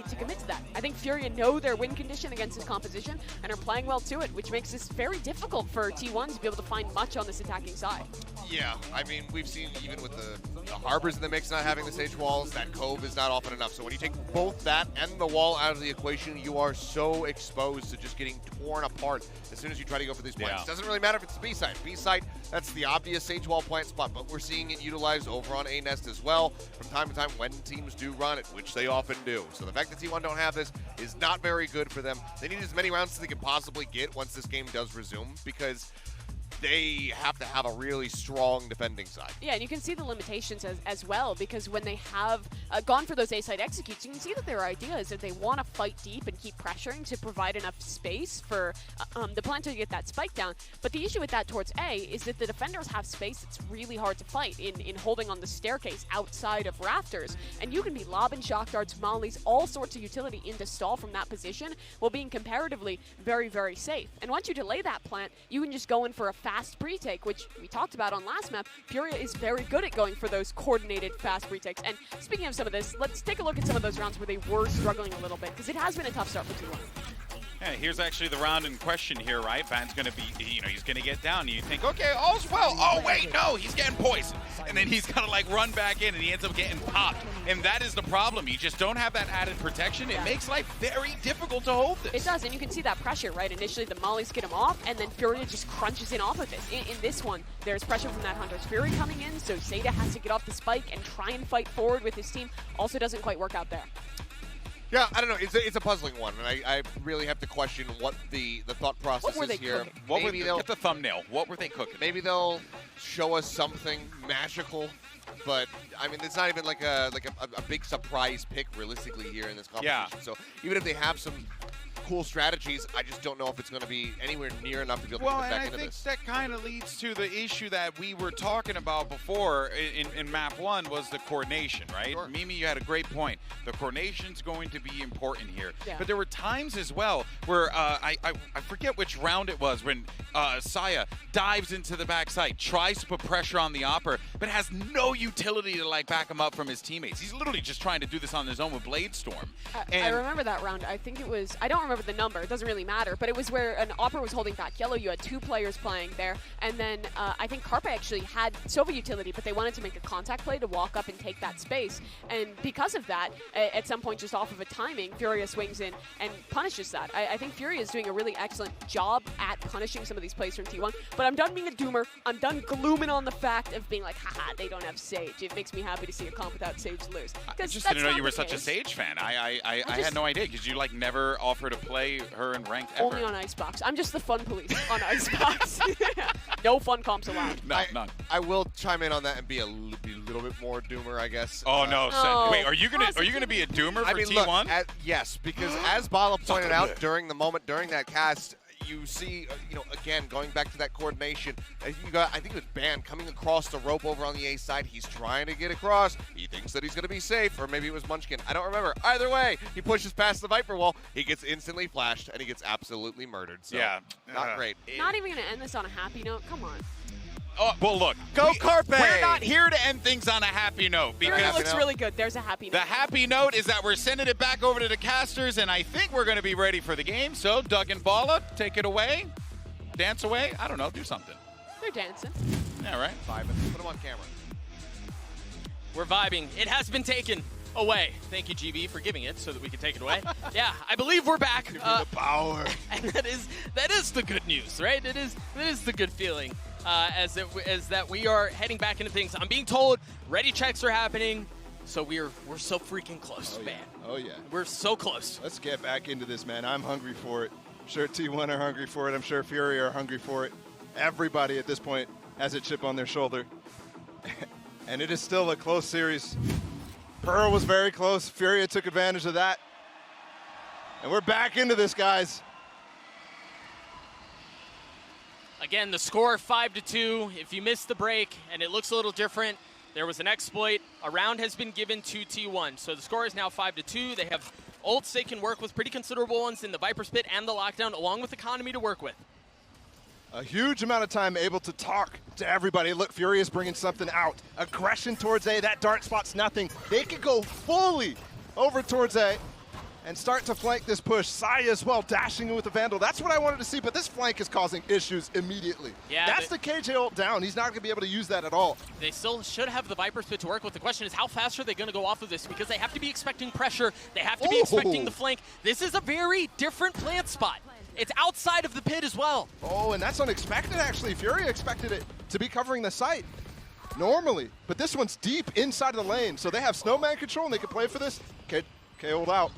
to commit to that. I think Fury know their win condition against this composition and are playing well to it, which makes this very difficult for T1 to be able to find much on this attacking side. Yeah, I mean, we've seen even with the Harbors in the mix not having the Sage walls, that Cove is not often enough. So when you take both that and the wall out of the equation, you are so exposed to just getting torn apart as soon as you try to go for these plants. It doesn't really matter if it's the B side. B side, that's the obvious Sage wall plant spot, but we're seeing it utilized over on A Nest as well from time to time when teams do run it, which they often do. So the fact that T1 don't have this is not very good for them. They need as many rounds as they can possibly get once this game does resume, because they have to have a really strong defending side. Yeah, and you can see the limitations as well, because when they have gone for those A-side executes, you can see that their idea is that they want to fight deep and keep pressuring to provide enough space for the planter to get that spike down. But the issue with that towards A is that the defenders have space that's really hard to fight in holding on the staircase outside of rafters. And you can be lobbing shock darts, mollies, all sorts of utility into stall from that position while being comparatively very, very safe. And once you delay that plant, you can just go in for a fast pre-take, which we talked about on last map. Furia is very good at going for those coordinated fast pre-takes. And speaking of some of this, let's take a look at some of those rounds where they were struggling a little bit, because it has been a tough start for T1. Yeah, here's actually the round in question here, right? Van's going to be, he's going to get down. You think, okay, all's well. Oh, wait, no, he's getting poisoned. And then he's got to, like, run back in, and he ends up getting popped. And that is the problem. You just don't have that added protection. It makes life very difficult to hold this. It does, and you can see that pressure, right? Initially, the mollies get him off, and then Furia just crunches in off of this. In this one, there's pressure from that Hunter's Fury coming in, so Zeta has to get off the spike and try and fight forward with his team. Also doesn't quite work out there. Yeah, I don't know. It's a puzzling one, and I really have to question what the thought process is here. Get the thumbnail. What were they cooking? Maybe they'll show us something magical, but I mean, it's not even like a big surprise pick realistically here in this competition. Yeah. So even if they have some cool strategies, I just don't know if it's going to be anywhere near enough to be able to get back into this. Well, and I think that kind of leads to the issue that we were talking about before in map 1 was the coordination, right? Sure. Mimi, you had a great point. The coordination's going to be important here. Yeah. But there were times as well where I forget which round it was when Saya dives into the backside, tries to put pressure on the Opper, but has no utility to like back him up from his teammates. He's literally just trying to do this on his own with Blade Storm. I remember that round. I think it was, I don't remember the number, it doesn't really matter, but it was where an Opera was holding back yellow. You had 2 players playing there, and then I think Carpe actually had Sova utility, but they wanted to make a contact play to walk up and take that space, and because of that, at some point just off of a timing, Furia swings in and punishes that. I think Furia is doing a really excellent job at punishing some of these plays from T1, but I'm done being a doomer. I'm done glooming on the fact of being like, haha, they don't have Sage. It makes me happy to see a comp without Sage lose. I just didn't know you were such a Sage fan. I had no idea, because you like never offer to play her in ranked ever. Only on Icebox. I'm just the fun police on Icebox. No fun comps allowed. None. I will chime in on that and be a little bit more doomer, I guess. Oh no! Oh. Wait, are you gonna be a doomer for I mean, T1? look, yes, because as Bala pointed out during that cast, you see, again, going back to that coordination, you got, I think it was Ban coming across the rope over on the A side. He's trying to get across. He thinks that he's going to be safe, or maybe it was Munchkin. I don't remember. Either way, he pushes past the Viper wall. He gets instantly flashed, and he gets absolutely murdered. So, yeah. not great. Not even going to end this on a happy note. Come on. Oh, well, look. Go Carpe! We're not here to end things on a happy note. Furia Because looks really good. There's a happy note. the happy note is that we're sending it back over to the casters, and I think we're going to be ready for the game. So, Doug and Bala, take it away. Dance away. I don't know. Do something. They're dancing. Yeah, right. Put him on camera. We're vibing. It has been taken away. Thank you, GB, for giving it so that we can take it away. Yeah, I believe we're back. the power. And that is the good news, right? That is the good feeling. As that we are heading back into things. I'm being told ready checks are happening, so we're so freaking close, man. Oh yeah. We're so close. Let's get back into this, man. I'm hungry for it. I'm sure T1 are hungry for it. I'm sure Fury are hungry for it. Everybody at this point has a chip on their shoulder. And it is still a close series. Pearl was very close. Furia took advantage of that. And we're back into this, guys. Again, the score 5-2. If you missed the break and it looks a little different, there was an exploit. A round has been given to T1. So the score is now 5-2. They have ults they can work with, pretty considerable ones in the Viper Spit and the Lockdown, along with Economy to work with. A huge amount of time able to talk to everybody. Look, Fury is bringing something out. Aggression towards A. That dart spot's nothing. They could go fully over towards A and start to flank this push. Saya as well, dashing in with the Vandal. That's what I wanted to see, but this flank is causing issues immediately. Yeah, that's the KJ ult down. He's not going to be able to use that at all. They still should have the Viper Spit to work with. The question is, how fast are they going to go off of this? Because they have to be expecting pressure. They have to be expecting the flank. This is a very different plant spot. It's outside of the pit as well. Oh, and that's unexpected, actually. Fury expected it to be covering the site normally, but this one's deep inside of the lane, so they have Snowman control, and they can play for this. KO'd out.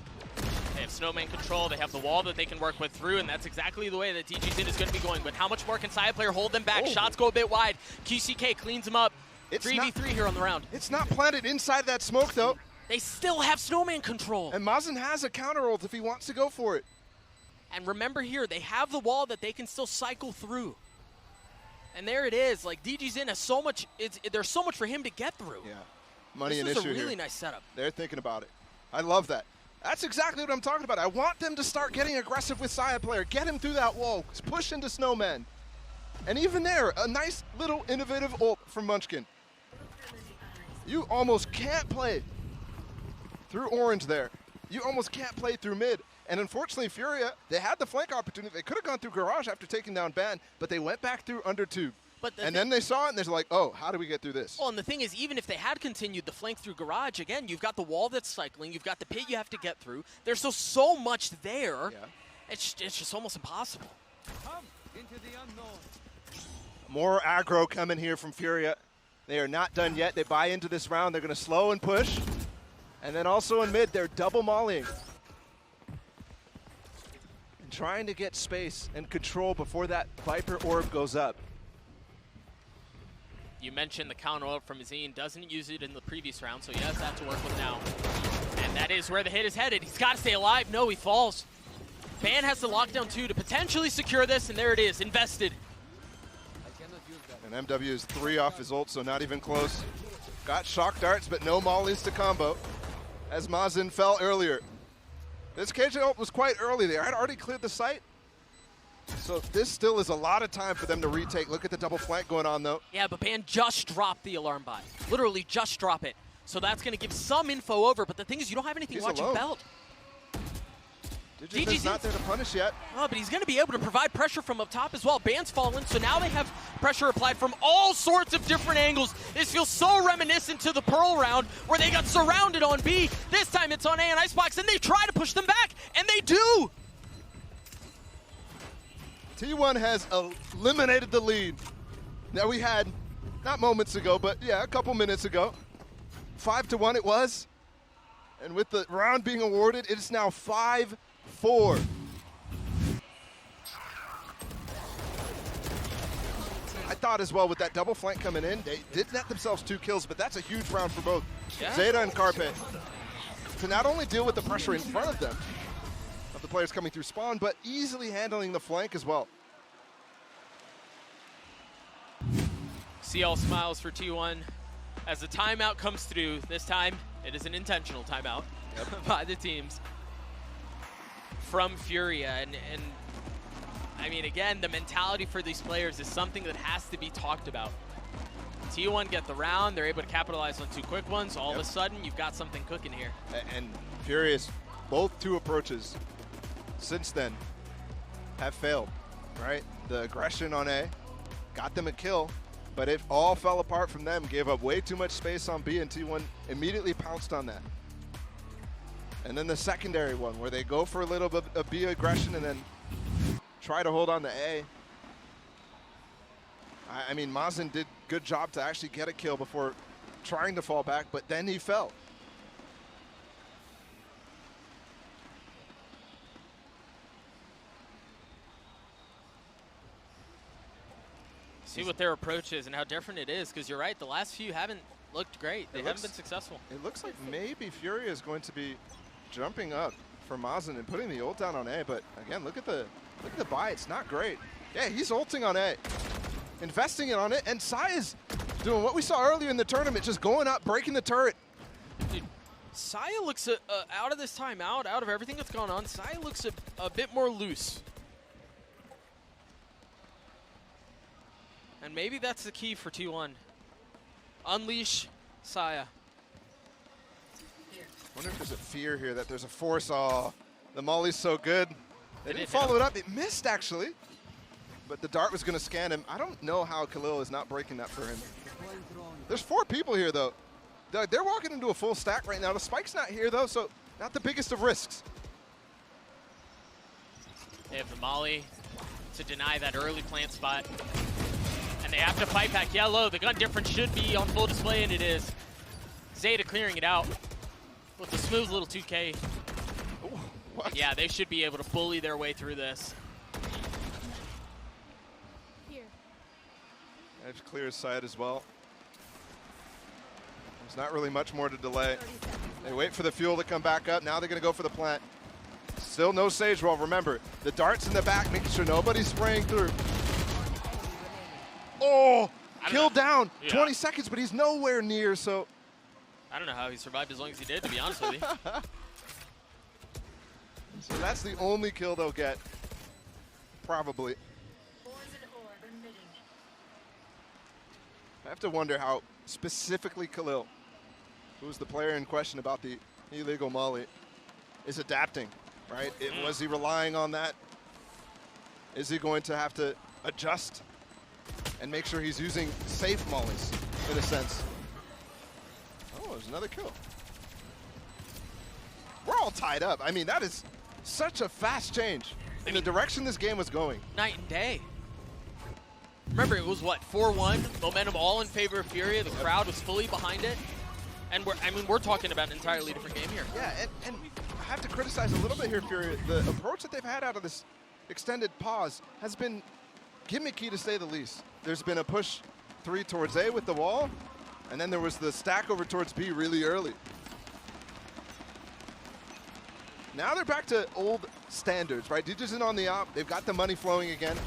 They have Snowman control, they have the wall that they can work with through, and that's exactly the way that DG Zin is going to be going. But how much more can Saya player hold them back? Shots go a bit wide. QCK cleans them up. It's 3v3 here on the round. It's not planted inside that smoke, though. They still have Snowman control. And Mazen has a counter ult if he wants to go for it. And remember here, they have the wall that they can still cycle through. And there it is. Like, DG Zin has so much, there's so much for him to get through. Yeah, money and issue here. This is a really nice setup. They're thinking about it. I love that. That's exactly what I'm talking about. I want them to start getting aggressive with Saya player. Get him through that wall. Push into Snowman. And even there, a nice little innovative ult from Munchkin. You almost can't play through orange there. You almost can't play through mid. And unfortunately, Furia, they had the flank opportunity. They could have gone through Garage after taking down Ban, but they went back through under tube. And then they saw it, and they're like, oh, how do we get through this? Well, and the thing is, even if they had continued the flank through Garage, again, you've got the wall that's cycling, you've got the pit you have to get through. There's still so much there. Yeah. It's just almost impossible. Come into the unknown. More aggro coming here from Furia. They are not done yet. They buy into this round. They're going to slow and push. And then also in mid, they're double mollying. And trying to get space and control before that Viper orb goes up. You mentioned the counter ult from Zine. Doesn't use it in the previous round, so he has that to work with now. And that is where the hit is headed. He's got to stay alive. No, he falls. Ban has the lockdown too to potentially secure this, and there it is, invested. And MW is 3 off his ult, so not even close. Got shock darts, but no mollies to combo, as Mazen fell earlier. This KJ ult was quite early. They had already cleared the site. So this still is a lot of time for them to retake. Look at the double flank going on, though. Yeah, but Ban just dropped the alarm bot. Literally just drop it. So that's going to give some info over, but the thing is you don't have anything watching belt. DG's not there to punish yet. Oh, but he's going to be able to provide pressure from up top as well. Ban's fallen, so now they have pressure applied from all sorts of different angles. This feels so reminiscent to the Pearl round where they got surrounded on B. This time it's on A and Icebox, and they try to push them back, and they do! T1 has eliminated the lead that we had, not moments ago, but yeah, a couple minutes ago. 5-1 it was. And with the round being awarded, it is now 5-4. I thought as well with that double flank coming in, they did net themselves 2 kills, but that's a huge round for both Zeta and Carpe. To not only deal with the pressure in front of them, of the players coming through spawn, but easily handling the flank as well. See all smiles for T1 as the timeout comes through. This time, it is an intentional timeout by the teams from Furia. And I mean, again, the mentality for these players is something that has to be talked about. T1 get the round, they're able to capitalize on 2 quick ones. All of a sudden, you've got something cooking here. And Furious, both 2 approaches since then have failed, right? The aggression on A got them a kill, but it all fell apart from them, gave up way too much space on B, and T1 immediately pounced on that. And then the secondary one, where they go for a little bit of B aggression and then try to hold on to A. I mean, Mazen did a good job to actually get a kill before trying to fall back, but then he fell. See what their approach is and how different it is, because you're right, the last few haven't looked great. They haven't been successful. It looks like maybe Furia is going to be jumping up for Mazen and putting the ult down on A, but again, look at the buy. It's not great. Yeah, he's ulting on A, investing it on it, and Sai is doing what we saw earlier in the tournament, just going up, breaking the turret. Dude, Saya looks out of this timeout, out of everything that's gone on, Saya looks a bit more loose. And maybe that's the key for T1. Unleash Saya. I wonder if there's a fear here that there's a force. Oh, the molly's so good. They didn't follow it up. It missed, actually. But the dart was going to scan him. I don't know how Khalil is not breaking that for him. There's 4 people here, though. They're walking into a full stack right now. The spike's not here, though, so not the biggest of risks. They have the molly to deny that early plant spot. And they have to fight back yellow. The gun difference should be on full display, and it is. Zeta clearing it out with a smooth little 2K. Ooh, what? Yeah, they should be able to bully their way through this. Edge clears side as well. There's not really much more to delay. They wait for the fuel to come back up. Now they're going to go for the plant. Still no Sage Roll. Remember, the dart's in the back, making sure nobody's spraying through. Oh, killed down. Yeah. 20 seconds, but he's nowhere near, so. I don't know how he survived as long as he did, to be honest with you. So that's the only kill they'll get, probably. I have to wonder how specifically Khalil, who's the player in question about the illegal molly, is adapting, right? Was he relying on that? Is he going to have to adjust and make sure he's using safe mollies, in a sense? Oh, there's another kill. We're all tied up. I mean, that is such a fast change in the direction this game was going. Night and day. Remember, it was what, 4-1, momentum all in favor of Furia. The crowd was fully behind it. And we're talking about an entirely different game here. Yeah, and I have to criticize a little bit here, Furia. The approach that they've had out of this extended pause has been gimmicky, to say the least. There's been a push 3 towards A with the wall, and then there was the stack over towards B really early. Now they're back to old standards, right? DJ's in on the op. They've got the money flowing again.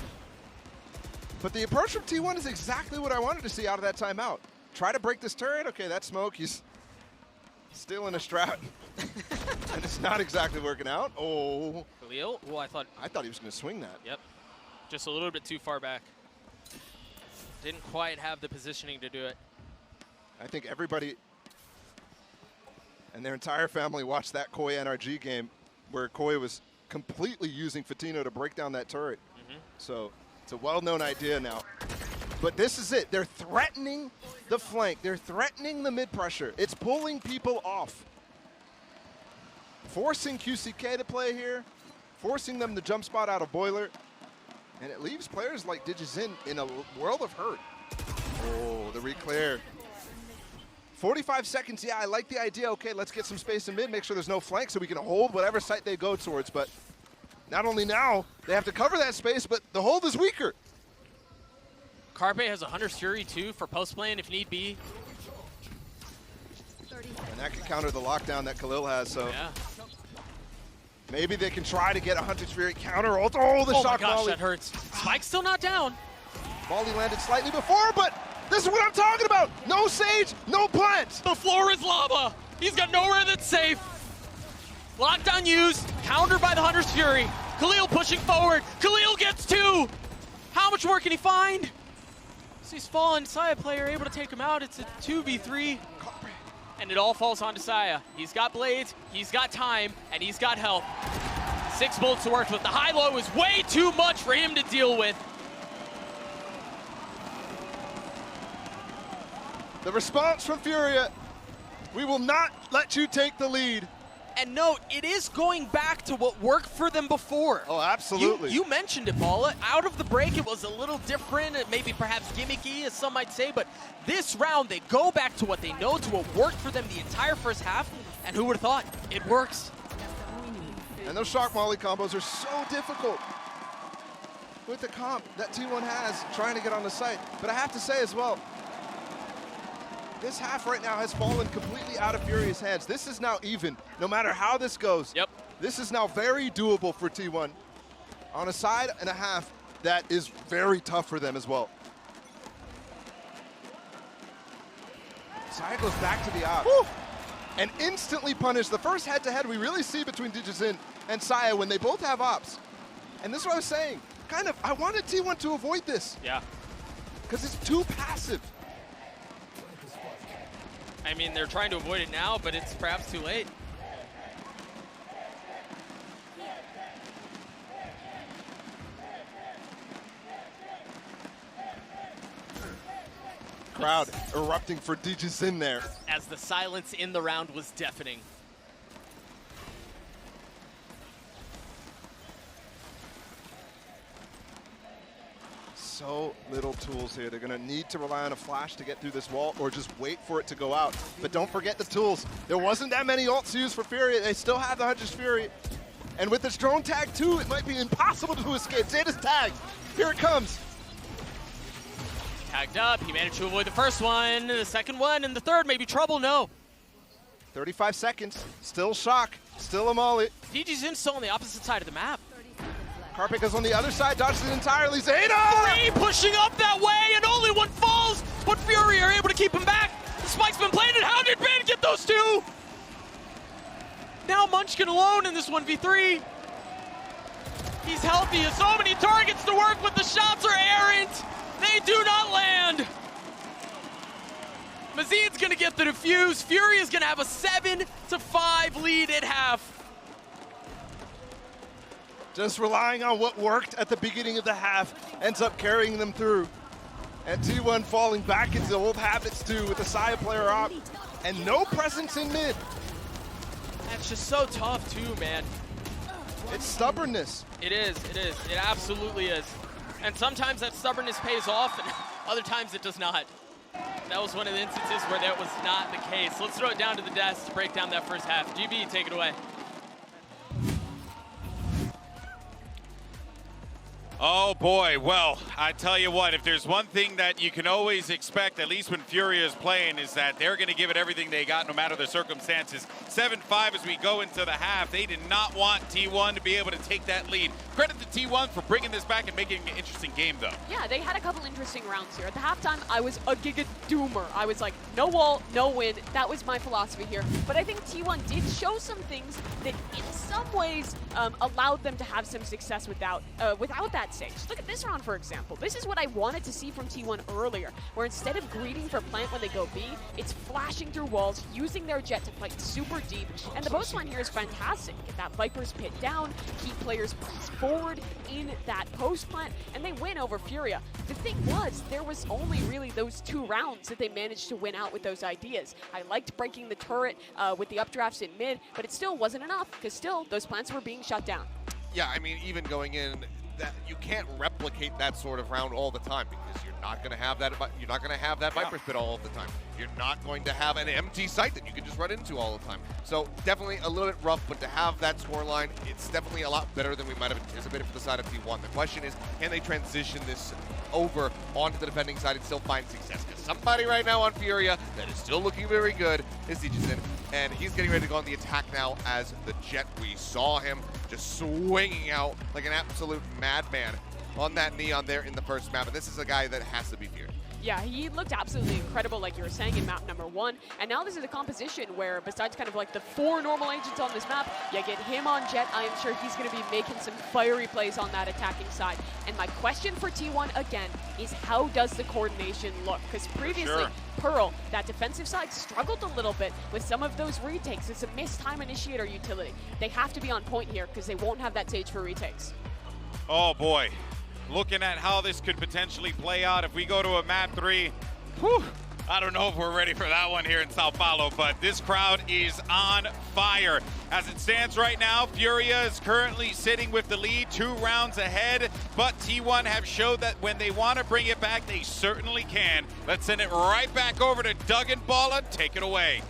But the approach from T1 is exactly what I wanted to see out of that timeout. Try to break this turret. Okay, that's smoke. He's still in a strat. And it's not exactly working out. Oh. Khalil? Well, I thought he was going to swing that. Yep. Just a little bit too far back. Didn't quite have the positioning to do it. I think everybody and their entire family watched that Koi NRG game where Koi was completely using Fatino to break down that turret. So it's a well-known idea now. But this is it. They're threatening the flank. They're threatening the mid-pressure. It's pulling people off. Forcing QCK to play here. Forcing them to jump spot out of Boiler. And it leaves players like DigiZin in a world of hurt. Oh, the reclear. 45 seconds. Yeah, I like the idea. Okay, let's get some space in mid. Make sure there's no flank so we can hold whatever site they go towards. But not only now, they have to cover that space, but the hold is weaker. Carpe has a Hunter's Fury too for post-playing if need be. And that can counter the lockdown that Khalil has, so. Yeah. Maybe they can try to get a Hunter's Fury counter ult. Oh, the Oh my shock gosh, volley. that hurts. Spike's still not down. Volley landed slightly before, but this is what I'm talking about. No Sage, no plant. The floor is lava. He's got nowhere that's safe. Lockdown used, countered by the Hunter's Fury. Khalil pushing forward. Khalil gets 2. How much more can he find? So he's fallen. Saya player able to take him out. It's a 2v3. And it all falls onto Saya. He's got blades, he's got time, and he's got health. 6 bullets to work with. The high-low is way too much for him to deal with. The response from Furia, we will not let you take the lead. And note, it is going back to what worked for them before. Oh, absolutely. You mentioned it, Paula. Out of the break, it was a little different, maybe perhaps gimmicky, as some might say, but this round, they go back to what they know, to what worked for them the entire first half, and who would have thought? It works. And those Shark Molly combos are so difficult with the comp that T1 has trying to get on the site. But I have to say as well, this half right now has fallen completely out of Furia's hands. This is now even, no matter how this goes. Yep. This is now very doable for T1 on a side and a half that is very tough for them as well. Saya goes back to the op and instantly punish. The first head-to-head we really see between Digizin and Saya when they both have ops. And this is what I was saying. Kind of, I wanted T1 to avoid this. Yeah. Because it's too passive. I mean, they're trying to avoid it now, but it's perhaps too late. Crowd erupting for Digizin there. As the silence in the round was deafening. So little tools here. They're going to need to rely on a flash to get through this wall or just wait for it to go out. But don't forget the tools. There wasn't that many ults used for Fury. They still have the Hunter's Fury. And with this drone tag too, it might be impossible to escape. Zeta's tagged. Here it comes. Tagged up. He managed to avoid the first one, the second one, and the third. Maybe trouble. No. 35 seconds. Still shock. Still a molly. DG's still on the opposite side of the map. Carpe goes on the other side, dodges it entirely. Zeta! 3 pushing up that way, and only one falls, but Fury are able to keep him back. The spike's been planted. How did Ben get those 2? Now Munchkin alone in this 1v3. He's healthy. Has so many targets to work with. The shots are errant. They do not land. Mazid's gonna get the defuse. Fury is gonna have a 7-5 lead at half. Just relying on what worked at the beginning of the half ends up carrying them through. And T1 falling back into old habits too with the Saya player op and no presence in mid. That's just so tough too, man. It's stubbornness. It is, it absolutely is. And sometimes that stubbornness pays off and other times it does not. That was one of the instances where that was not the case. Let's throw it down to the desk to break down that first half. GB, take it away. Oh boy, well, I tell you what, if there's one thing that you can always expect, at least when Fury is playing, is that they're going to give it everything they got no matter the circumstances. 7-5 as we go into the half. They did not want T1 to be able to take that lead. Credit to T1 for bringing this back and making an interesting game, though. Yeah, they had a couple interesting rounds here. At the halftime, I was a giga doomer. I was like, no wall, no win. That was my philosophy here. But I think T1 did show some things that in some ways allowed them to have some success without that Sage. Look at this round, for example. This is what I wanted to see from T1 earlier, where instead of greeting for plant when they go B, it's flashing through walls, using their jet to fight super deep. And the post line here is fantastic. Get that Viper's pit down, keep players press forward in that post plant, and they win over Furia. The thing was, there was only really those 2 rounds that they managed to win out with those ideas. I liked breaking the turret with the updrafts in mid, but it still wasn't enough, because still, those plants were being shut down. Yeah, I mean, even going in, that you can't replicate that sort of round all the time because you're not going to have that. You're not going to have that Viper's pit all the time. You're not going to have an empty site that you can just run into all the time. So definitely a little bit rough, but to have that scoreline, it's definitely a lot better than we might have anticipated for the side of T1. The question is, can they transition this over onto the defending side and still find success? Because somebody right now on Furia that is still looking very good is Digizin. and he's getting ready to go on the attack now as the Jet. We saw him just swinging out like an absolute madman on that neon there in the first map, and this is a guy that has to be feared. Yeah, he looked absolutely incredible, like you were saying, in map number 1. And now this is a composition where, besides kind of like the 4 normal agents on this map, you get him on Jet. I am sure he's going to be making some fiery plays on that attacking side. And my question for T1, again, is how does the coordination look? Because previously, Pearl, that defensive side, struggled a little bit with some of those retakes. It's a missed time initiator utility. They have to be on point here because they won't have that stage for retakes. Oh, boy. Looking at how this could potentially play out if we go to a map 3. Whew, I don't know if we're ready for that one here in São Paulo, but this crowd is on fire. As it stands right now, Furia is currently sitting with the lead 2 rounds ahead, but T1 have showed that when they want to bring it back, they certainly can. Let's send it right back over to Doug and Balla. Take it away.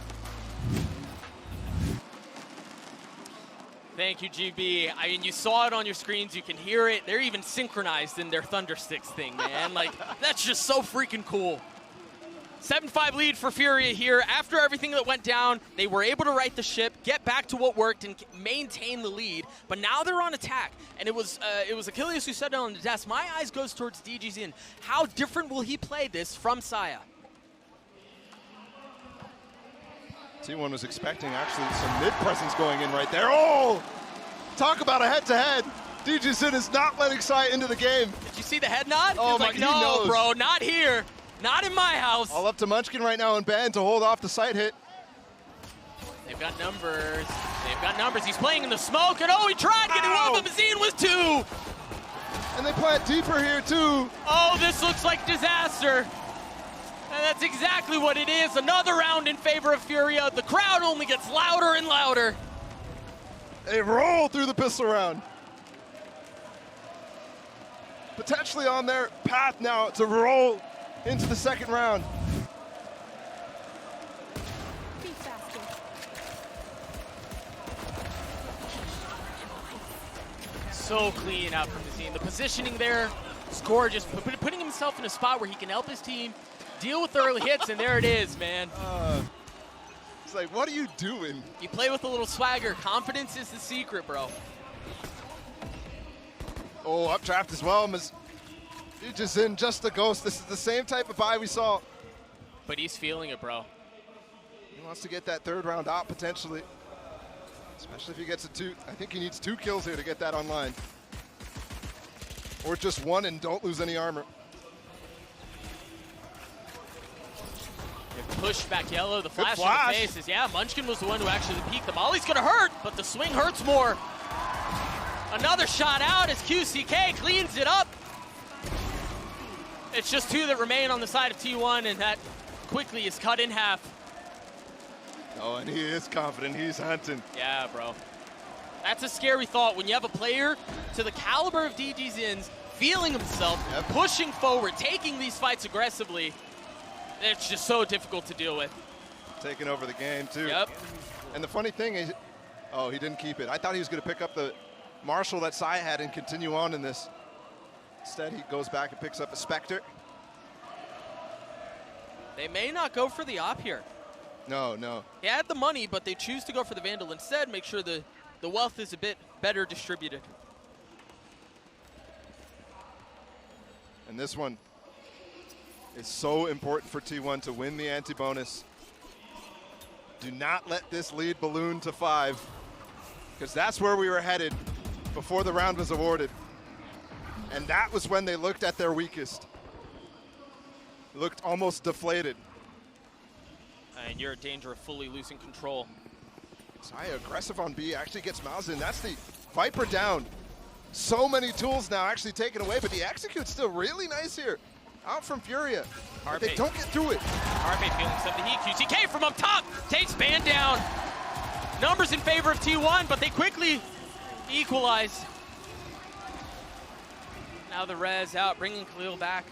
Thank you, GB. I mean, you saw it on your screens. You can hear it. They're even synchronized in their Thundersticks thing, man. Like, that's just so freaking cool. 7-5 lead for Furia here. After everything that went down, they were able to right the ship, get back to what worked, and maintain the lead. But now they're on attack. And it was Achilles who said it on the desk. My eyes goes towards DG's in. How different will he play this from Saya? T1 was expecting actually some mid-presence going in right there. Oh! Talk about a head-to-head. DG Sin is not letting Sai into the game. Did you see the head nod? Oh, like, no, knows. Bro, not here. Not in my house. All up to Munchkin right now and Ben to hold off the side hit. They've got numbers. They've got numbers. He's playing in the smoke, and oh, he tried getting one, but Mazine was 2. And they plant deeper here, too. Oh, this looks like disaster. And that's exactly what it is. Another round in favor of Furia. The crowd only gets louder and louder. They roll through the pistol round. Potentially on their path now to roll into the second round. Be faster. So clean out from the scene. The positioning there is gorgeous. Putting himself in a spot where he can help his team deal with the early hits, and there it is, man. It's like, what are you doing? You play with a little swagger. Confidence is the secret, bro. Oh, updraft as well. He's just in just a ghost. This is the same type of buy we saw. But he's feeling it, bro. He wants to get that third round out potentially. Especially if he gets a 2. I think he needs 2 kills here to get that online. Or just 1 and don't lose any armor. Pushed back yellow, the flash in the faces. Yeah, Munchkin was the one who actually peeked. The molly's gonna hurt, but the swing hurts more. Another shot out as QCK cleans it up. It's just 2 that remain on the side of T1, and that quickly is cut in half. Oh, and he is confident. He's hunting. Yeah, bro. That's a scary thought when you have a player to the caliber of DG Zin's feeling himself, pushing forward, taking these fights aggressively. It's just so difficult to deal with. Taking over the game, too. Yep. And the funny thing is, oh, he didn't keep it. I thought he was going to pick up the Marshall that Sai had and continue on in this. Instead, he goes back and picks up a Spectre. They may not go for the op here. No, no. He had the money, but they choose to go for the Vandal instead, make sure the wealth is a bit better distributed. And this one is so important for T1 to win the anti-bonus. Do not let this lead balloon to 5, because that's where we were headed before the round was awarded. And that was when they looked at their weakest. Looked almost deflated. And you're in danger of fully losing control. Saya aggressive on B, actually gets Mouse in. That's the Viper down. So many tools now actually taken away, but the execute's still really nice here. Out from Furia. But they don't get through it. RP feeling some of the heat. QCK from up top takes Ban down. Numbers in favor of T1, but they quickly equalize. Now the res out, bringing Khalil back.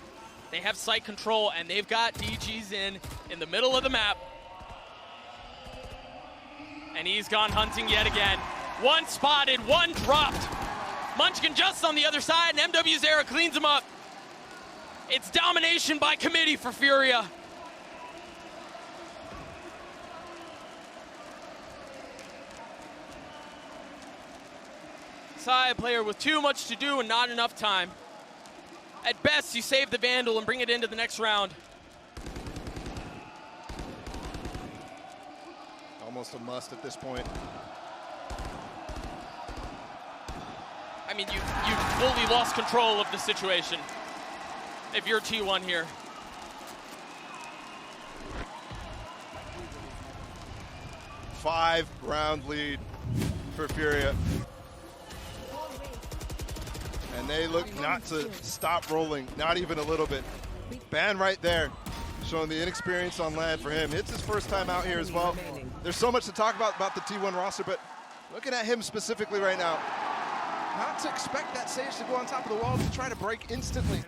They have site control, and they've got DG's in the middle of the map. And he's gone hunting yet again. 1 spotted, 1 dropped. Munchkin just on the other side, and MW's Era cleans him up. It's domination by committee for Furia. Sai, a player with too much to do and not enough time. At best, you save the Vandal and bring it into the next round. Almost a must at this point. I mean, you've fully lost control of the situation if you're T1 here. Five-round lead for Furia. And they look not to stop rolling, not even a little bit. Ban right there, showing the inexperience on land for him. It's his first time out here as well. There's so much to talk about the T1 roster, but looking at him specifically right now, not to expect that Sage to go on top of the wall to try to break instantly.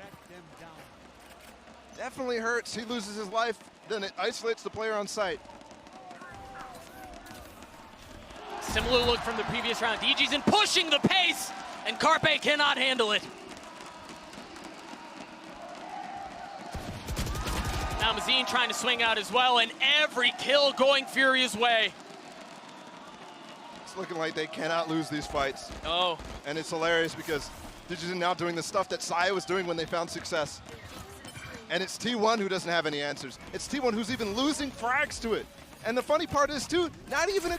Definitely hurts. He loses his life, then it isolates the player on site. Similar look from the previous round. DG's in pushing the pace, and Carpe cannot handle it. Now Mazine trying to swing out as well, and every kill going Furia's way. It's looking like they cannot lose these fights. Oh. And it's hilarious because Digizin now doing the stuff that Saya was doing when they found success. And it's T1 who doesn't have any answers. It's T1 who's even losing frags to it. And the funny part is, too, not even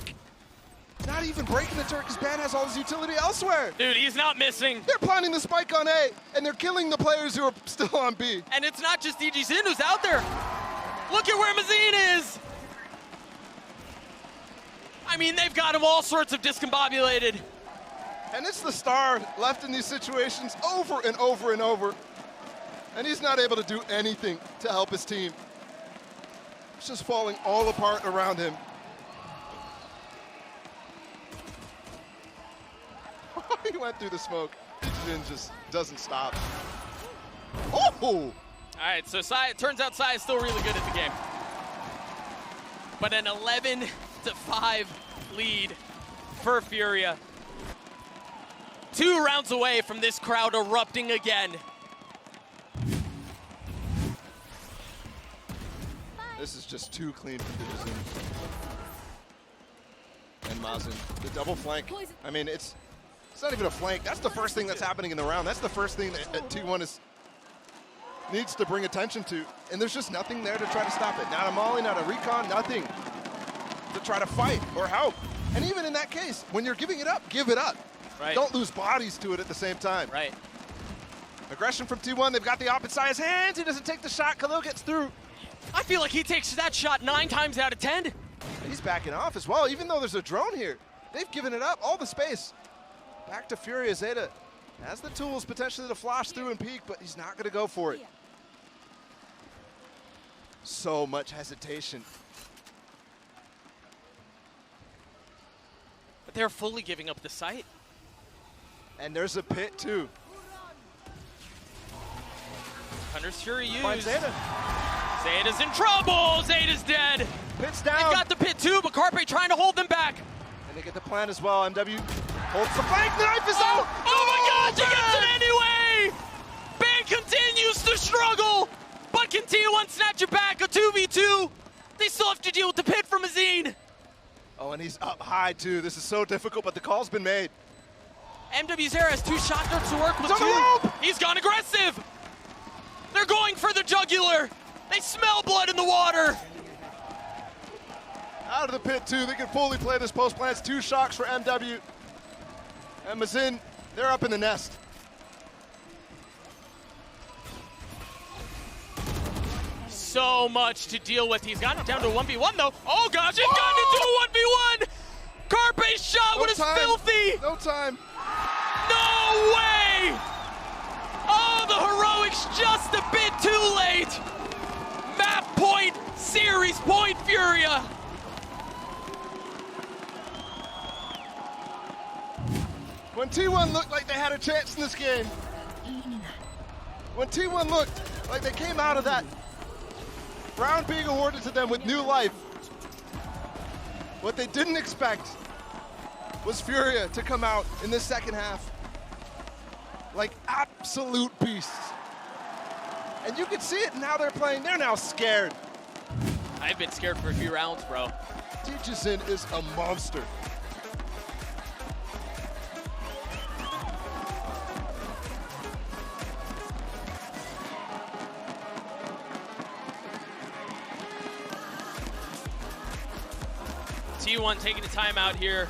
breaking the turret because Ban has all his utility elsewhere. Dude, he's not missing. They're planting the spike on A, and they're killing the players who are still on B. And it's not just DGZin who's out there. Look at where Mazine is. I mean, they've got him all sorts of discombobulated. And it's the star left in these situations over and over and over. And he's not able to do anything to help his team. It's just falling all apart around him. He went through the smoke. Digizin just doesn't stop. Oh! All right, so Sai, it turns out Sai is still really good at the game. But an 11-5 lead for Furia. 2 rounds away from this crowd erupting again. This is just too clean for Digizin. And Mazin, the double flank. I mean, it's not even a flank. That's the first thing that's happening in the round. That's the first thing that T1 needs to bring attention to. And there's just nothing there to try to stop it. Not a molly, not a recon, nothing to try to fight or help. And even in that case, when you're giving it up, give it up. Right. Don't lose bodies to it at the same time. Right. Aggression from T1. They've got the opposite side's hands. He doesn't take the shot. Khalil gets through. I feel like he takes that shot 9 times out of 10. He's backing off as well, even though there's a drone here. They've given it up, all the space. Back to Furia. Zeta has the tools potentially to flash through and peek, but he's not going to go for it. So much hesitation. But they're fully giving up the site. And there's a pit too. Hunter's Fury used. Find Zeta. Zeta's in trouble. Zeta's dead. Pit's down. They've got the pit too, but Carpe trying to hold them back. And they get the plan as well. MW holds the flank. The knife is out. Oh my God, she gets it anyway. Ban continues to struggle, but can T1 snatch it back? A 2v2. They still have to deal with the pit from Mazine. Oh, and he's up high too. This is so difficult, but the call's been made. MW Zera has 2 shot darts to work with. He's on the rope. He's gone aggressive. They're going for the jugular. They smell blood in the water. Out of the pit too. They can fully play this post plans. 2 shocks for MW. And Mazin, they're up in the nest. So much to deal with. He's gotten it down to a 1v1 though. Oh gosh, he's gotten into a 1v1. Carpe's shot, what is filthy? No time. No way! Oh, the heroics just a bit too late. Map point, series point, Furia. When T1 looked like they had a chance in this game, when T1 looked like they came out of that round being awarded to them with new life, what they didn't expect was Furia to come out in the second half like absolute beasts. And you can see it in how they're playing. They're now scared. I've been scared for a few rounds, bro. Digizin is a monster. T1 taking a timeout here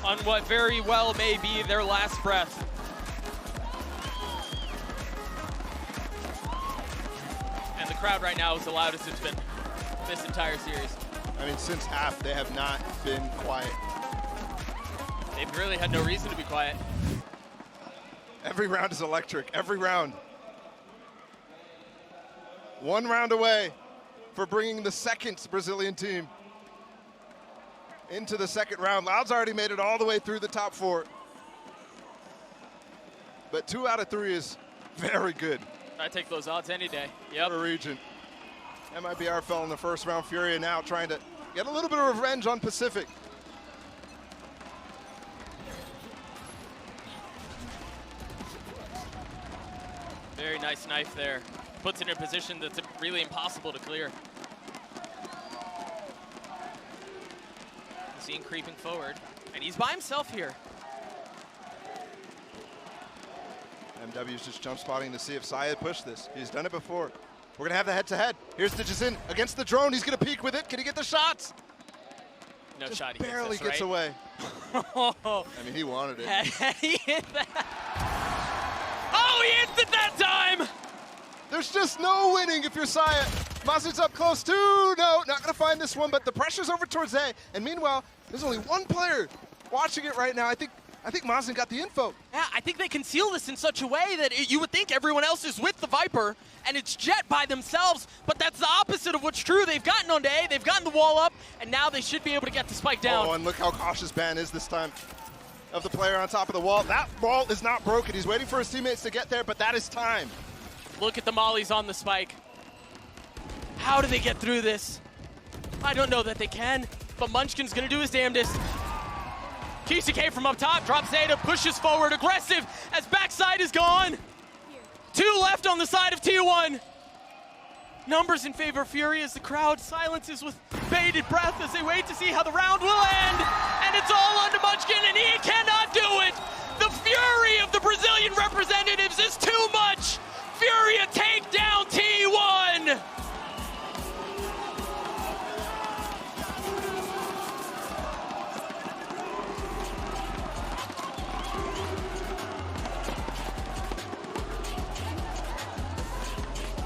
on what very well may be their last breath. And the crowd right now is the loudest it's been this entire series. I mean, since half, they have not been quiet. They've really had no reason to be quiet. Every round is electric, every round. One round away for bringing the second Brazilian team into the second round. Loud's already made it all the way through the top 4. But 2 out of 3 is very good. I take those odds any day. Yep. For a region. MIBR fell in the first round. Furia now trying to get a little bit of revenge on Pacific. Very nice knife there. Puts it in a position that's really impossible to clear. Seen creeping forward, and he's by himself here. MW's just jump spotting to see if Syed pushed this. He's done it before. We're gonna have the head-to-head. Here's the Jazin against the drone. He's gonna peek with it. Can he get the shots? No just shot. He barely gets, this, gets right? away. I mean, he wanted it. He hit that. Oh, he hits it that time! There's just no winning if you're Syed. Mazin's up close too. No, not gonna find this one, but the pressure's over towards A. And meanwhile, there's only one player watching it right now. I think Mazin got the info. Yeah, I think they conceal this in such a way that you would think everyone else is with the Viper, and it's Jet by themselves, but that's the opposite of what's true. They've gotten onto A, they've gotten the wall up, and now they should be able to get the spike down. Oh, and look how cautious Ban is this time of the player on top of the wall. That wall is not broken. He's waiting for his teammates to get there, but that is time. Look at the mollies on the spike. How do they get through this? I don't know that they can, but Munchkin's gonna do his damnedest. QCK from up top, drops Zeta, pushes forward, aggressive as backside is gone. 2 left on the side of T1. Numbers in favor of Fury as the crowd silences with bated breath as they wait to see how the round will end. And it's all on to Munchkin, and he cannot do it. The fury of the Brazilian representatives is too much. Furia take down T1.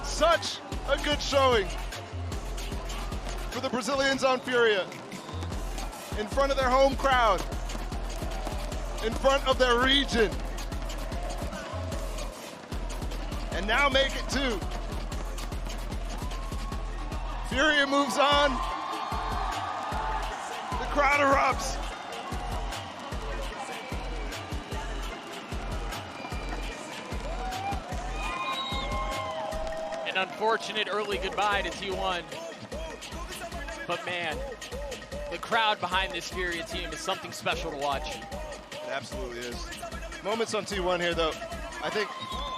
Such a good showing for the Brazilians on Furia. In front of their home crowd. In front of their region. And now make it 2. Furia moves on. The crowd erupts. An unfortunate early goodbye to T1. But man, the crowd behind this Furia team is something special to watch. It absolutely is. Moments on T1 here, though. I think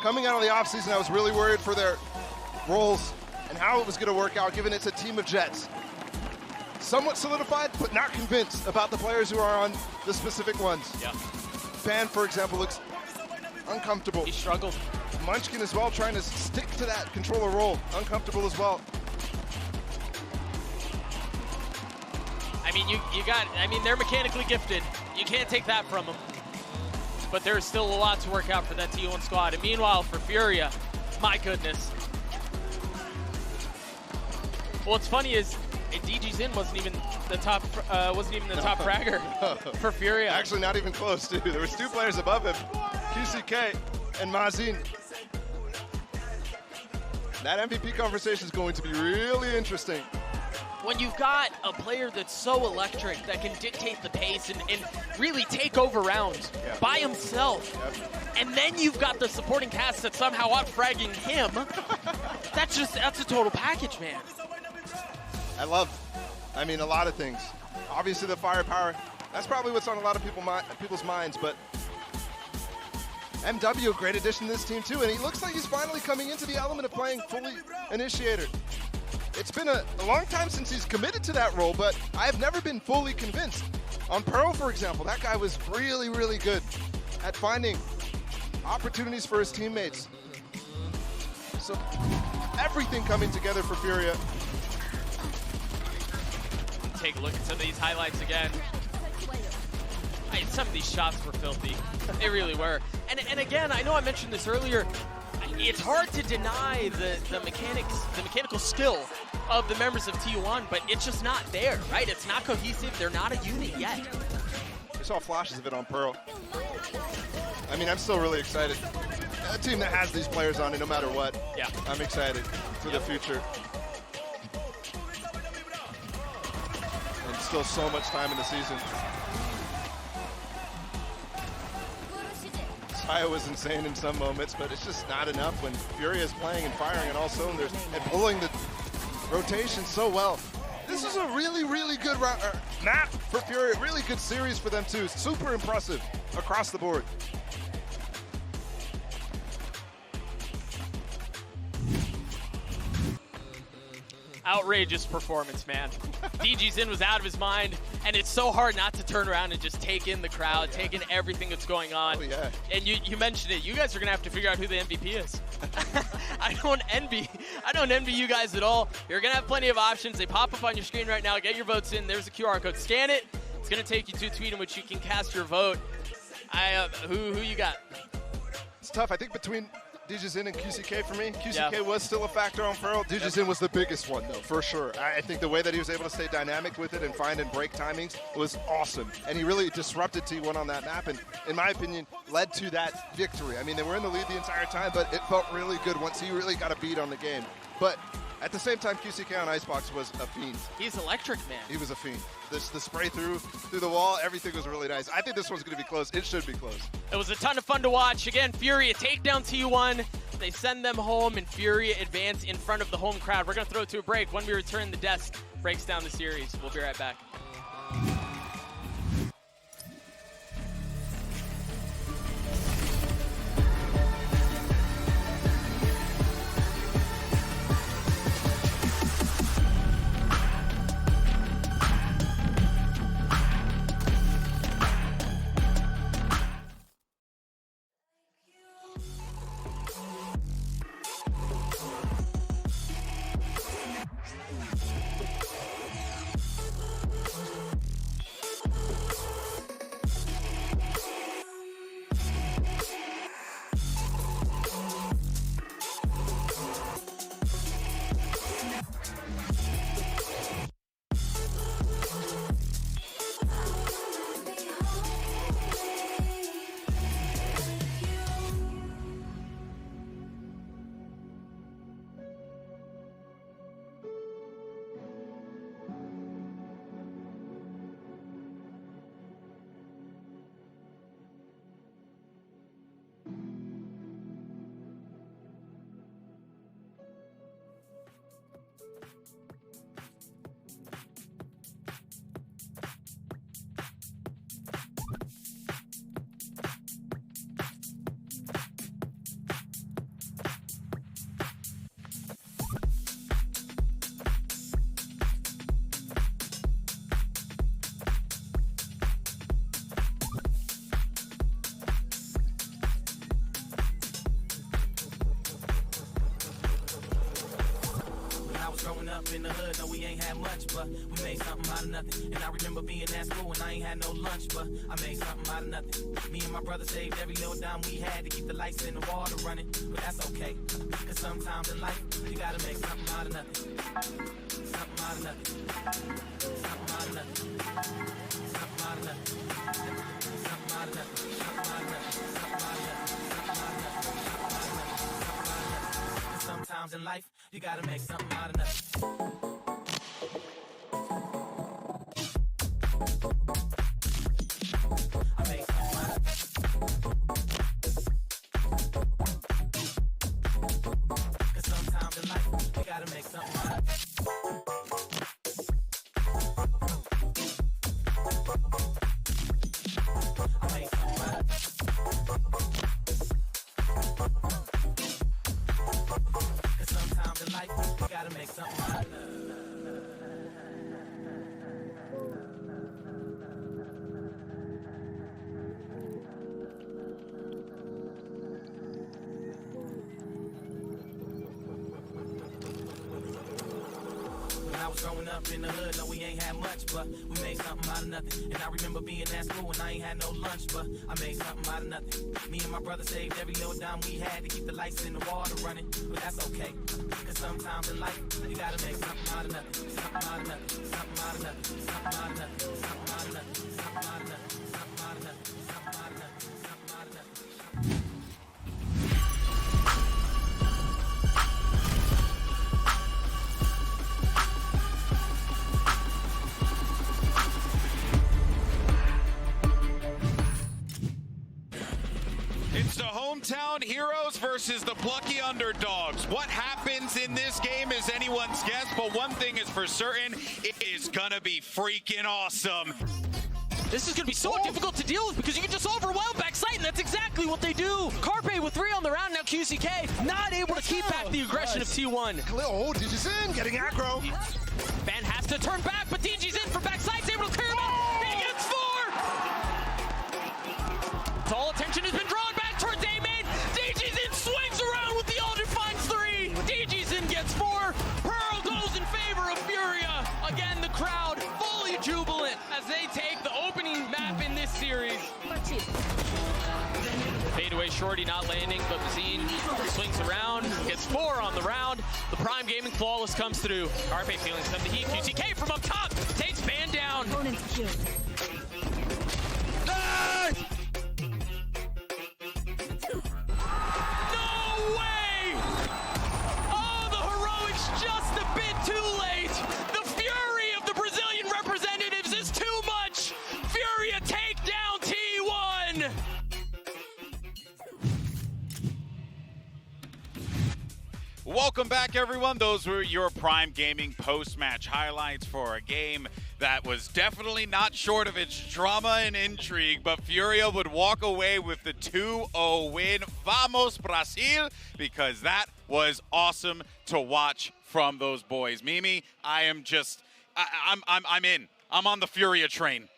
coming out of the offseason, I was really worried for their roles and how it was going to work out, given it's a team of Jets. Somewhat solidified, but not convinced about the players who are on the specific ones. Yeah. Ban, for example, looks uncomfortable. He struggled. Munchkin as well, trying to stick to that controller role. Uncomfortable as well. I mean, they're mechanically gifted. You can't take that from them. But there's still a lot to work out for that T1 squad. And meanwhile, for Furia, my goodness. What's funny is DG's in wasn't even the top fragger for Furia. Actually, not even close, too. There was 2 players above him, QCK and Mazin. That MVP conversation is going to be really interesting. When you've got a player that's so electric that can dictate the pace and really take over rounds by himself, and then you've got the supporting cast that's somehow out-fragging him, that's a total package, man. I love, a lot of things. Obviously the firepower, that's probably what's on a lot of people's minds, but MW, a great addition to this team too, and he looks like he's finally coming into the element of playing fully initiator. It's been a long time since he's committed to that role, but I have never been fully convinced. On Pearl, for example, that guy was really, really good at finding opportunities for his teammates. So everything coming together for Furia. take a look at some of these highlights again. Some of these shots were filthy. They really were. And again, I know I mentioned this earlier. It's hard to deny the mechanical skill of the members of T1, but it's just not there, right? It's not cohesive. They're not a unit yet. We saw flashes of it on Pearl. I mean, I'm still really excited. A team that has these players on it, no matter what. Yeah. I'm excited for the future. And still so much time in the season. Saya was insane in some moments, but it's just not enough when Furia is playing and firing on all cylinders and pulling the rotation so well. This is a really, really good map for Furia. Really good series for them too. Super impressive across the board. Outrageous performance, man. DG's in was out of his mind, and it's so hard not to turn around and just take in the crowd, take in everything that's going on. Oh, yeah. And you mentioned it. You guys are gonna have to figure out who the MVP is. I don't envy you guys at all. You're gonna have plenty of options. They pop up on your screen right now. Get your votes in. There's a QR code. Scan it. It's gonna take you to a tweet in which you can cast your vote. Who you got? It's tough. I think between DGZin and QCK for me. QCK was still a factor on Pearl. DGZin was the biggest one, though, for sure. I think the way that he was able to stay dynamic with it and find and break timings was awesome. And he really disrupted T1 on that map and, in my opinion, led to that victory. I mean, they were in the lead the entire time, but it felt really good once he really got a beat on the game. But at the same time, QCK on Icebox was a fiend. He's electric, man. He was a fiend. The spray through the wall, everything was really nice. I think this one's going to be close. It should be close. It was a ton of fun to watch. Again, Furia take down T1. They send them home, and Furia advance in front of the home crowd. We're going to throw it to a break. When we return, the desk breaks down the series. We'll be right back. Up in the hood, no, we ain't had much, but we made something out of nothing. And I remember being at school and I ain't had no lunch, but I made something out of nothing. Me and my brother saved every little dime we had to keep the lights in the water running, but that's okay. Cause sometimes in life, you gotta make something out of nothing. Something out of nothing. Something out of nothing. Something out of nothing. Something out of nothing. Something out of nothing. Something out of nothing. Sometimes in life, you gotta make something out of nothing. I made something out of Cause sometimes in life, you gotta make something out of I made something out of Cause sometimes in life, you gotta make something was growing up in the hood, no, we ain't had much, but we made something out of nothing. And I remember being at school and I ain't had no lunch, but I made something out of nothing. Me and my brother saved every little dime we had to keep the lights in the water running, but that's okay. Cause sometimes in life, you gotta make something out of nothing. Something out of nothing. Something out of nothing. Something out of nothing. Something out of nothing. Something out of nothing. Something out of nothing. Something out of nothing. Something out of nothing. It's the hometown heroes versus the plucky underdogs. What happens in this game is anyone's guess, but one thing is for certain, it is gonna be freaking awesome. This is going to be so difficult to deal with because you can just overwhelm backside, and that's exactly what they do. Carpe with 3 on the round, now QCK not able to keep back the aggression of T1. Oh, DG's in, getting aggro. Van has to turn back, but DG's in from backside, he's able to clear him out. He gets 4! All attention has been drawn back towards A-Main. DG's in, swings around with the Aldrin finds 3. DG's in gets 4. Pearl goes in favor of Furia. Again, the crowd fully jubilant as they take the opening map in this series. Fadeaway Shorty not landing, but Mazine swings around, gets 4 on the round. The Prime Gaming Flawless comes through. Carpe feeling some of the heat. QTK from up top takes Van down. No way! Oh, the heroics just a bit too late. The fury of the Brazilian representatives is too much. Furia take down T1. Welcome back, everyone. Those were your Prime Gaming post-match highlights for a game that was definitely not short of its drama and intrigue, but Furia would walk away with the 2-0 win. Vamos, Brazil, because that was awesome to watch from those boys. Mimi, I am just, I'm in. I'm on the Furia train.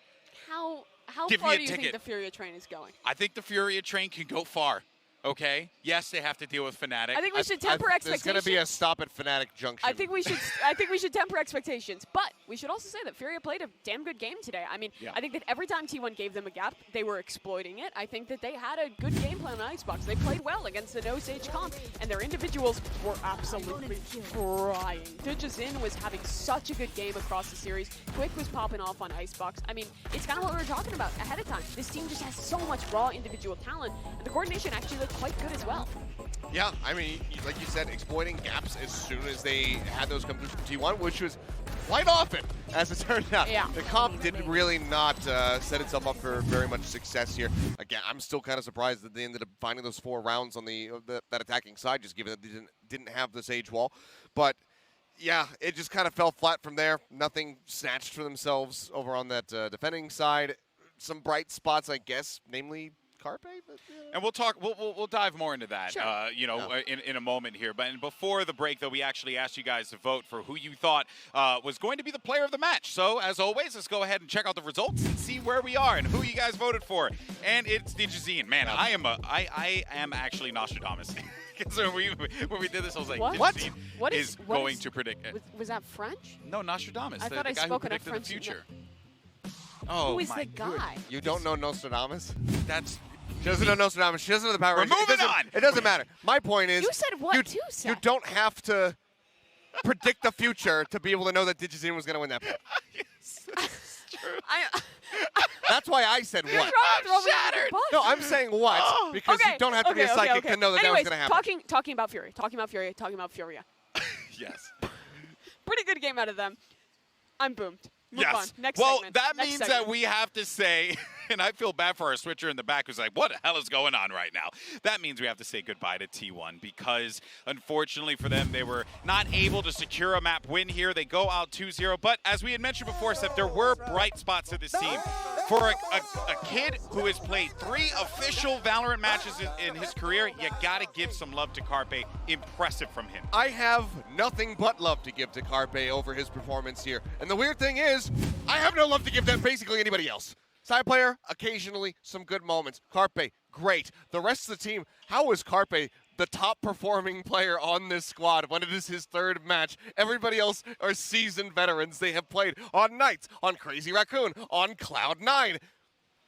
How Give far me a do you think ticket. the Furia train is going? I think the Furia train can go far. Okay. Yes, they have to deal with Fnatic. I think we should temper expectations. There's going to be a stop at Fnatic Junction. I think we should temper expectations, but we should also say that Furia played a damn good game today. I mean, Yeah. I think that every time T1 gave them a gap, they were exploiting it. I think that they had a good game plan on Icebox. They played well against the No Sage comp, and their individuals were absolutely frying. Digizin was having such a good game across the series. Quick was popping off on Icebox. I mean, it's kind of what we were talking about ahead of time. This team just has so much raw individual talent, and the coordination actually looked quite good as well. Yeah, I mean, like you said, exploiting gaps as soon as they had those come through from T1, which was quite often, as it turned out. Yeah. The comp did really not set itself up for very much success here. Again, I'm still kind of surprised that they ended up finding those 4 rounds on that attacking side, just given that they didn't have the Sage wall. But yeah, it just kind of fell flat from there. Nothing snatched for themselves over on that defending side. Some bright spots, I guess, namely Carpe, but, And we'll talk. We'll dive more into that. Sure. In a moment here. But before the break, though, we actually asked you guys to vote for who you thought was going to be the player of the match. So as always, let's go ahead and check out the results and see where we are and who you guys voted for. And it's Digizin. Man, I am actually Nostradamus. Because when we did this, I was like, What? Digizin What is going to predict. Was that French? No, Nostradamus. I the thought I guy who spoke enough predicted French the to future. Oh, Who is my the guy? you don't know Nostradamus? That's. She doesn't know Nostradamus. She doesn't know the power. We're It moving doesn't- on. It doesn't matter. My point is, You said what too, you Seth? don't have to predict the future to be able to know that Digizin was going to win that. That's why I said what. shattered. No, I'm saying what because you don't have to be a psychic to know that that was Anyways, going to happen. talking about Furia. Yes. Pretty good game out of them. I'm boomed. Move Yes. on. Next well, segment. that Next means segment. that we have to say, and I feel bad for our switcher in the back who's like, what the hell is going on right now? That means we have to say goodbye to T1 because, unfortunately for them, they were not able to secure a map win here. They go out 2-0. But as we had mentioned before, Seth, there were bright spots to this team. For a kid who has played 3 official Valorant matches in his career, you got to give some love to Carpe. Impressive from him. I have nothing but love to give to Carpe over his performance here. And the weird thing is, I have no love to give to basically anybody else. Side player, occasionally some good moments. Carpe, great. The rest of the team, how is Carpe the top performing player on this squad when it is his third match. Everybody else are seasoned veterans. They have played on Knights, on Crazy Raccoon, on Cloud9.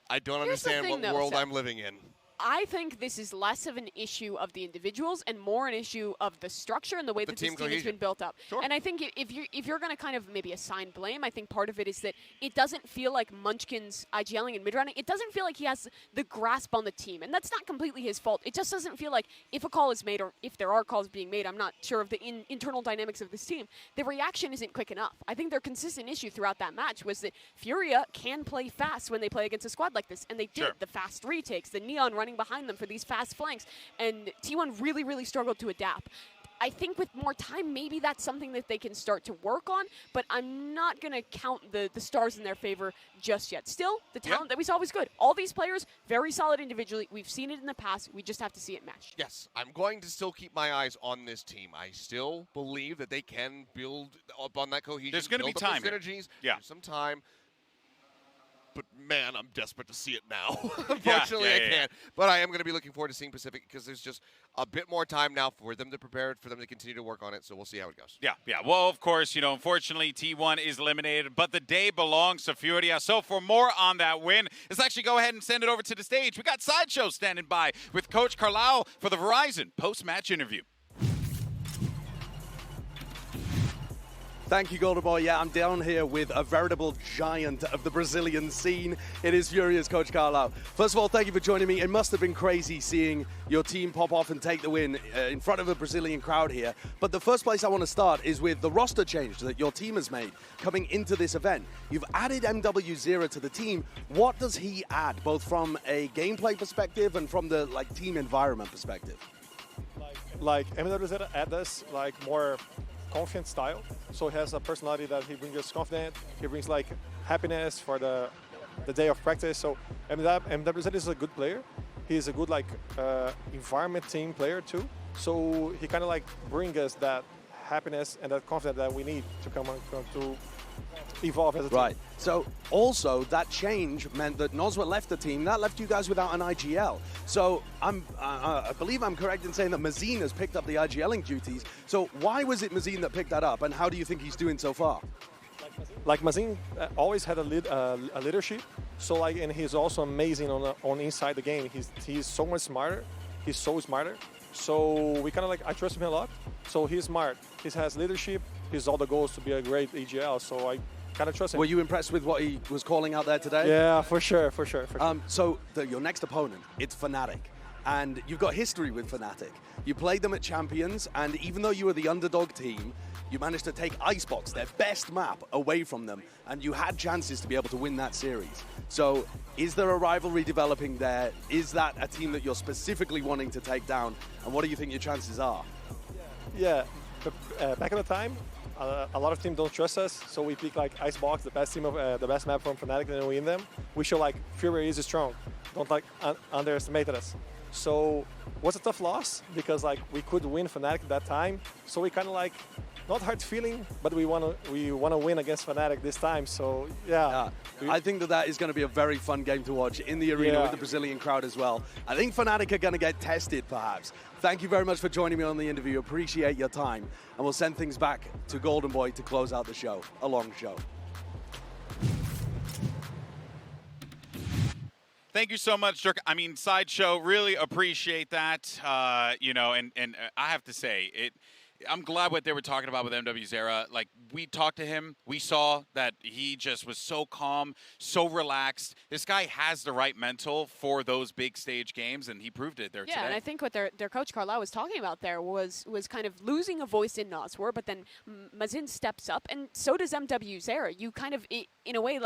I don't understand what world I'm living in. I think this is less of an issue of the individuals and more an issue of the structure and the way that this team has been built up. Sure. And I think if you're going to kind of maybe assign blame, I think part of it is that it doesn't feel like Munchkin's IGLing and mid-running. It doesn't feel like he has the grasp on the team. And that's not completely his fault. It just doesn't feel like if a call is made or if there are calls being made, I'm not sure of the internal dynamics of this team, the reaction isn't quick enough. I think their consistent issue throughout that match was that Furia can play fast when they play against a squad like this. And they did. Sure. The fast retakes, the Neon running behind them for these fast flanks, and T1 really, really struggled to adapt. I think with more time, maybe that's something that they can start to work on, but I'm not going to count the stars in their favor just yet. Still, the talent that we saw was good. All these players, very solid individually. We've seen it in the past. We just have to see it mesh. Yes, I'm going to still keep my eyes on this team. I still believe that they can build up on that cohesion. There's going to be time. Synergies. Yeah. There's some time. But man, I'm desperate to see it now. Unfortunately, I can't. But I am going to be looking forward to seeing Pacific because there's just a bit more time now for them to prepare, for them to continue to work on it. So we'll see how it goes. Yeah. Well, of course, unfortunately, T1 is eliminated, but the day belongs to Furia. So for more on that win, let's actually go ahead and send it over to the stage. We got Sideshow standing by with Coach Carlau for the Verizon post-match interview. Thank you, Golden Boy. Yeah, I'm down here with a veritable giant of the Brazilian scene. It is Furia's Coach Carlau. First of all, thank you for joining me. It must have been crazy seeing your team pop off and take the win in front of a Brazilian crowd here. But the first place I want to start is with the roster change that your team has made coming into this event. You've added MW0 to the team. What does he add, both from a gameplay perspective and from the team environment perspective? Like MW0 adds us more confident style, so he has a personality that he brings us confident. He brings happiness for the day of practice. So MW0 is a good player. He's a good environment team player too. So he kind of brings us that happiness and that confidence that we need to come to evolve as a team. Right. So also that change meant that Nozwa left the team. That left you guys without an IGL. So I believe I'm correct in saying that Mazin has picked up the IGLing duties. So why was it Mazin that picked that up, and how do you think he's doing so far? Mazin always had a leadership. So and he's also amazing on inside the game. He's so much smarter. He's so smarter. So we kind of I trust him a lot. So he's smart. He has leadership. He's all the goals to be a great EGL. So I kind of trust him. Were you impressed with what he was calling out there today? Yeah, for sure. So your next opponent, it's Fnatic. And you've got history with Fnatic. You played them at Champions, and even though you were the underdog team, you managed to take Icebox, their best map, away from them, and you had chances to be able to win that series. So is there a rivalry developing there? Is that a team that you're specifically wanting to take down? And what do you think your chances are? Yeah, back in the time, a lot of teams don't trust us, so we pick Icebox, the best team of the best map from Fnatic, and win them. We show Fury is strong. Don't underestimate us. So was a tough loss because we could win Fnatic at that time. So we kind of not hard feeling, but we want to win against Fnatic this time. So yeah. I think that is going to be a very fun game to watch in the arena with the Brazilian crowd as well. I think Fnatic are going to get tested perhaps. Thank you very much for joining me on the interview. Appreciate your time, and we'll send things back to Golden Boy to close out the show. A long show. Thank you so much, Dirk. I mean, Sideshow, really appreciate that. And I have to say, I'm glad what they were talking about with MW0. We talked to him. We saw that he just was so calm, so relaxed. This guy has the right mental for those big stage games, and he proved it there today. Yeah, and I think what their coach Carlau was talking about there was kind of losing a voice in Nozwa, but then Mazin steps up, and so does MW0. You kind of, in a way,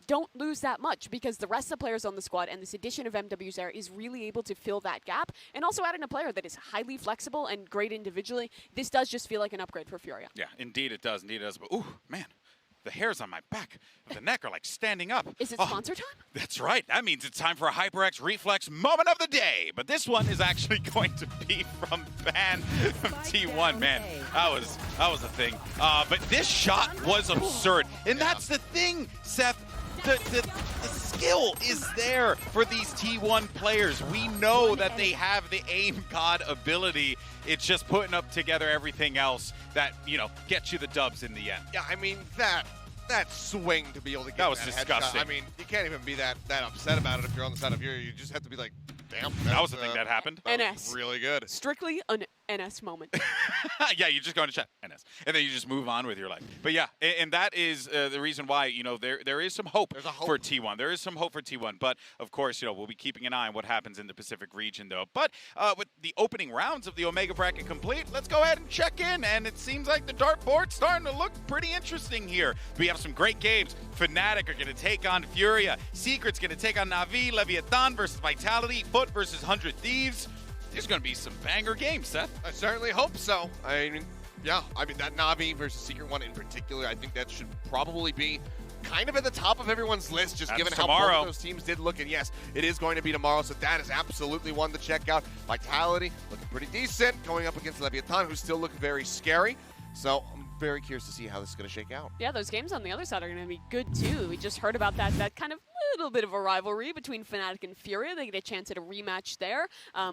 don't lose that much because the rest of the players on the squad and this addition of MW0 is really able to fill that gap, and also adding a player that is highly flexible and great individually. This does just feel like an upgrade for Furia. Yeah, indeed it does. Indeed it does. But, ooh, man, the hairs on my back of the neck are standing up. Is it sponsor time? That's right. That means it's time for a HyperX Reflex moment of the day. But this one is actually going to be from Ban from T1. Man, that was a thing. But this shot was absurd. And that's the thing, Seth. the skill is there for these T1 players. We know that they have the aim god ability. It's just putting up together everything else that, you know, gets you the dubs in the end. Yeah, I mean, that swing to be able to get that was that disgusting. Headshot, I mean, you can't even be that upset about it if you're on the side of Fury. You just have to be like, damn. That was the thing that happened. That NS. was really good. Strictly an NS moment. Yeah, you just go into chat, NS, and then you just move on with your life. But yeah, and that is the reason why, you know, there is some hope, for T1. There is some hope for T1, but of course, you know, we'll be keeping an eye on what happens in the Pacific region, though. But with the opening rounds of the Omega bracket complete, let's go ahead and check in, and it seems like the dartboard's starting to look pretty interesting here. We have some great games. Fnatic are going to take on Furia. Secret's going to take on Na'Vi. Leviathan versus Vitality. Foot versus 100 Thieves. There's going to be some banger games, Seth. I certainly hope so. I mean, yeah, I mean, that Na'Vi versus Secret one in particular, I think that should probably be kind of at the top of everyone's list, just given how both those teams did look. And yes, it is going to be tomorrow, so that is absolutely one to check out. Vitality looking pretty decent, going up against Leviathan, who's still looking very scary. So I'm very curious to see how this is going to shake out. Yeah, those games on the other side are going to be good too. We just heard about that kind of little bit of a rivalry between Fnatic and Furia. They get a chance at a rematch there.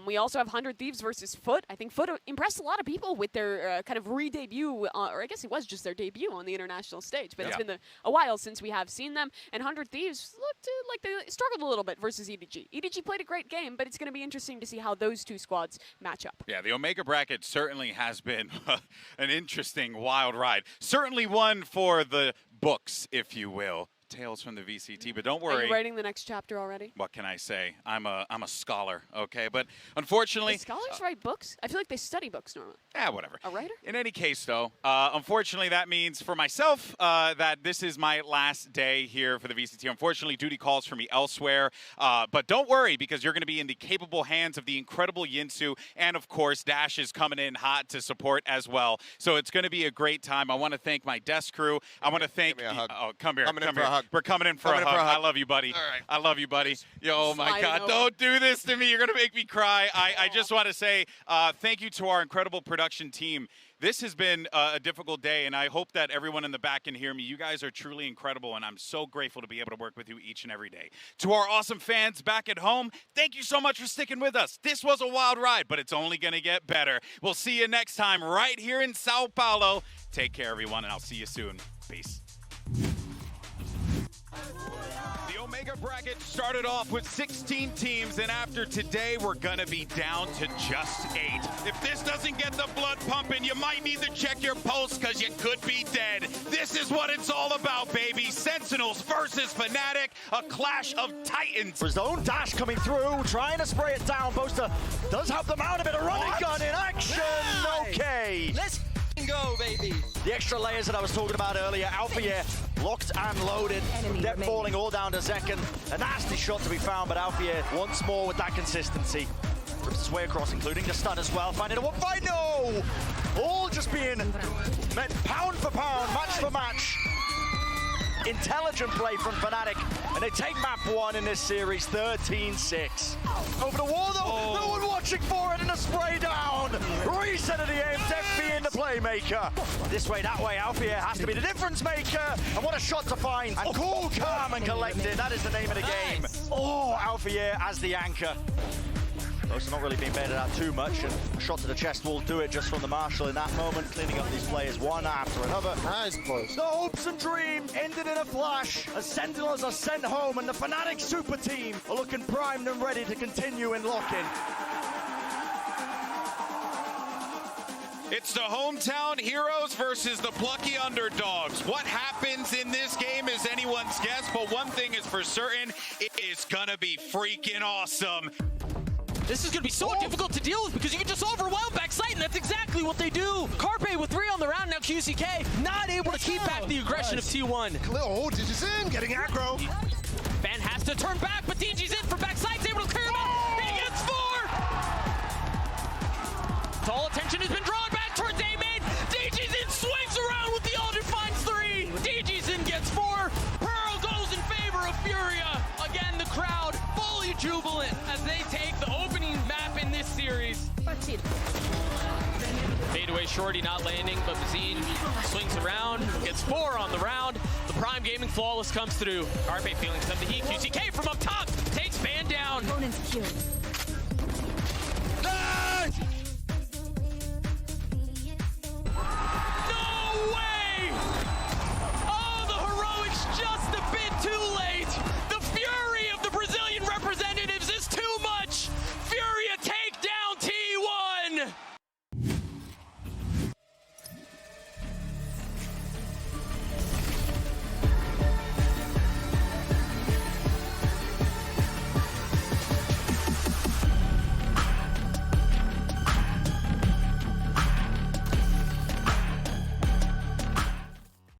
We also have 100 Thieves versus Foot. I think Foot impressed a lot of people with their kind of re-debut, or I guess it was just their debut on the international stage, but it's been a while since we have seen them. And 100 Thieves looked like they struggled a little bit versus EDG. EDG played a great game, but it's going to be interesting to see how those two squads match up. Yeah, the Omega bracket certainly has been an interesting, wild ride. Certainly one for the books, if you will. Tales from the VCT, but don't worry. Are you writing the next chapter already? What can I say? I'm a scholar, okay? But unfortunately... Do scholars write books? I feel like they study books normally. Yeah, whatever. A writer? In any case, though, unfortunately, that means for myself that this is my last day here for the VCT. Unfortunately, duty calls for me elsewhere. But don't worry, because you're going to be in the capable hands of the incredible Yinsu, and of course, Dash is coming in hot to support as well. So it's going to be a great time. I want to thank my desk crew. I want to thank... Give me a hug. Oh, come here. Coming in for a hug. We're coming in for a hug. I love you, buddy. All right. I love you, buddy. Yo, oh my God, over. don't do this to me. You're going to make me cry. I just want to say thank you to our incredible production team. This has been a difficult day, and I hope that everyone in the back can hear me. You guys are truly incredible, and I'm so grateful to be able to work with you each and every day. To our awesome fans back at home, thank you so much for sticking with us. This was a wild ride, but it's only going to get better. We'll see you next time right here in São Paulo. Take care, everyone, and I'll see you soon. Peace. The Omega bracket started off with 16 teams, and after today, we're gonna be down to just 8. If this doesn't get the blood pumping, you might need to check your pulse, because you could be dead. This is what it's all about, baby. Sentinels versus Fnatic, a clash of titans. His own Dash coming through, trying to spray it down. Boaster does help them out, a bit of running gun in action. Right. Okay. Let's go, baby. The extra layers that I was talking about earlier, Alfie locked and loaded. Depth falling all down to Zekken. A nasty shot to be found, but Alfie once more with that consistency. Rips his way across, including the stun as well. Finding a one fight, no! All just being met pound for pound, match for match. Intelligent play from Fnatic, and they take map 1 in this series, 13-6. Over the wall though, no one watching for it, and a spray down. Reset of the aim, Def being the playmaker. This way, that way, Alfie has to be the difference maker, and what a shot to find. And cool, calm, and collected, that is the name of the game. Oh, Alfie as the anchor. Boaster not really being baited out too much, and a shot to the chest will do it just from the Marshal in that moment, cleaning up these players one after another. Nice close. The hopes and dreams ended in a flash as Sentinels are sent home, and the Fnatic super team are looking primed and ready to continue in lock-in. It's the hometown heroes versus the plucky underdogs. What happens in this game is anyone's guess, but one thing is for certain, it is gonna be freaking awesome. This is going to be so difficult to deal with because you can just overwhelm backside, and that's exactly what they do. Carpe with 3 on the round, now QCK not able to keep back the aggression of T1. Oh, DG's in, getting aggro. Fan has to turn back, but DG's in from backside's able to clear him out. He gets 4! All attention has been drawn back towards A-Main. DG's in, swings around with the Aldrin finds 3. DG's in gets 4. Pearl goes in favor of Furia. Again, the crowd fully jubilant as they take the opening map in this series. Fade away shorty not landing, but Bazine swings around, gets 4 on the round. The the Prime Gaming Flawless comes through. Carpe feeling some of the heat. QCK from up top takes Van down. Opponent's killed. Nice!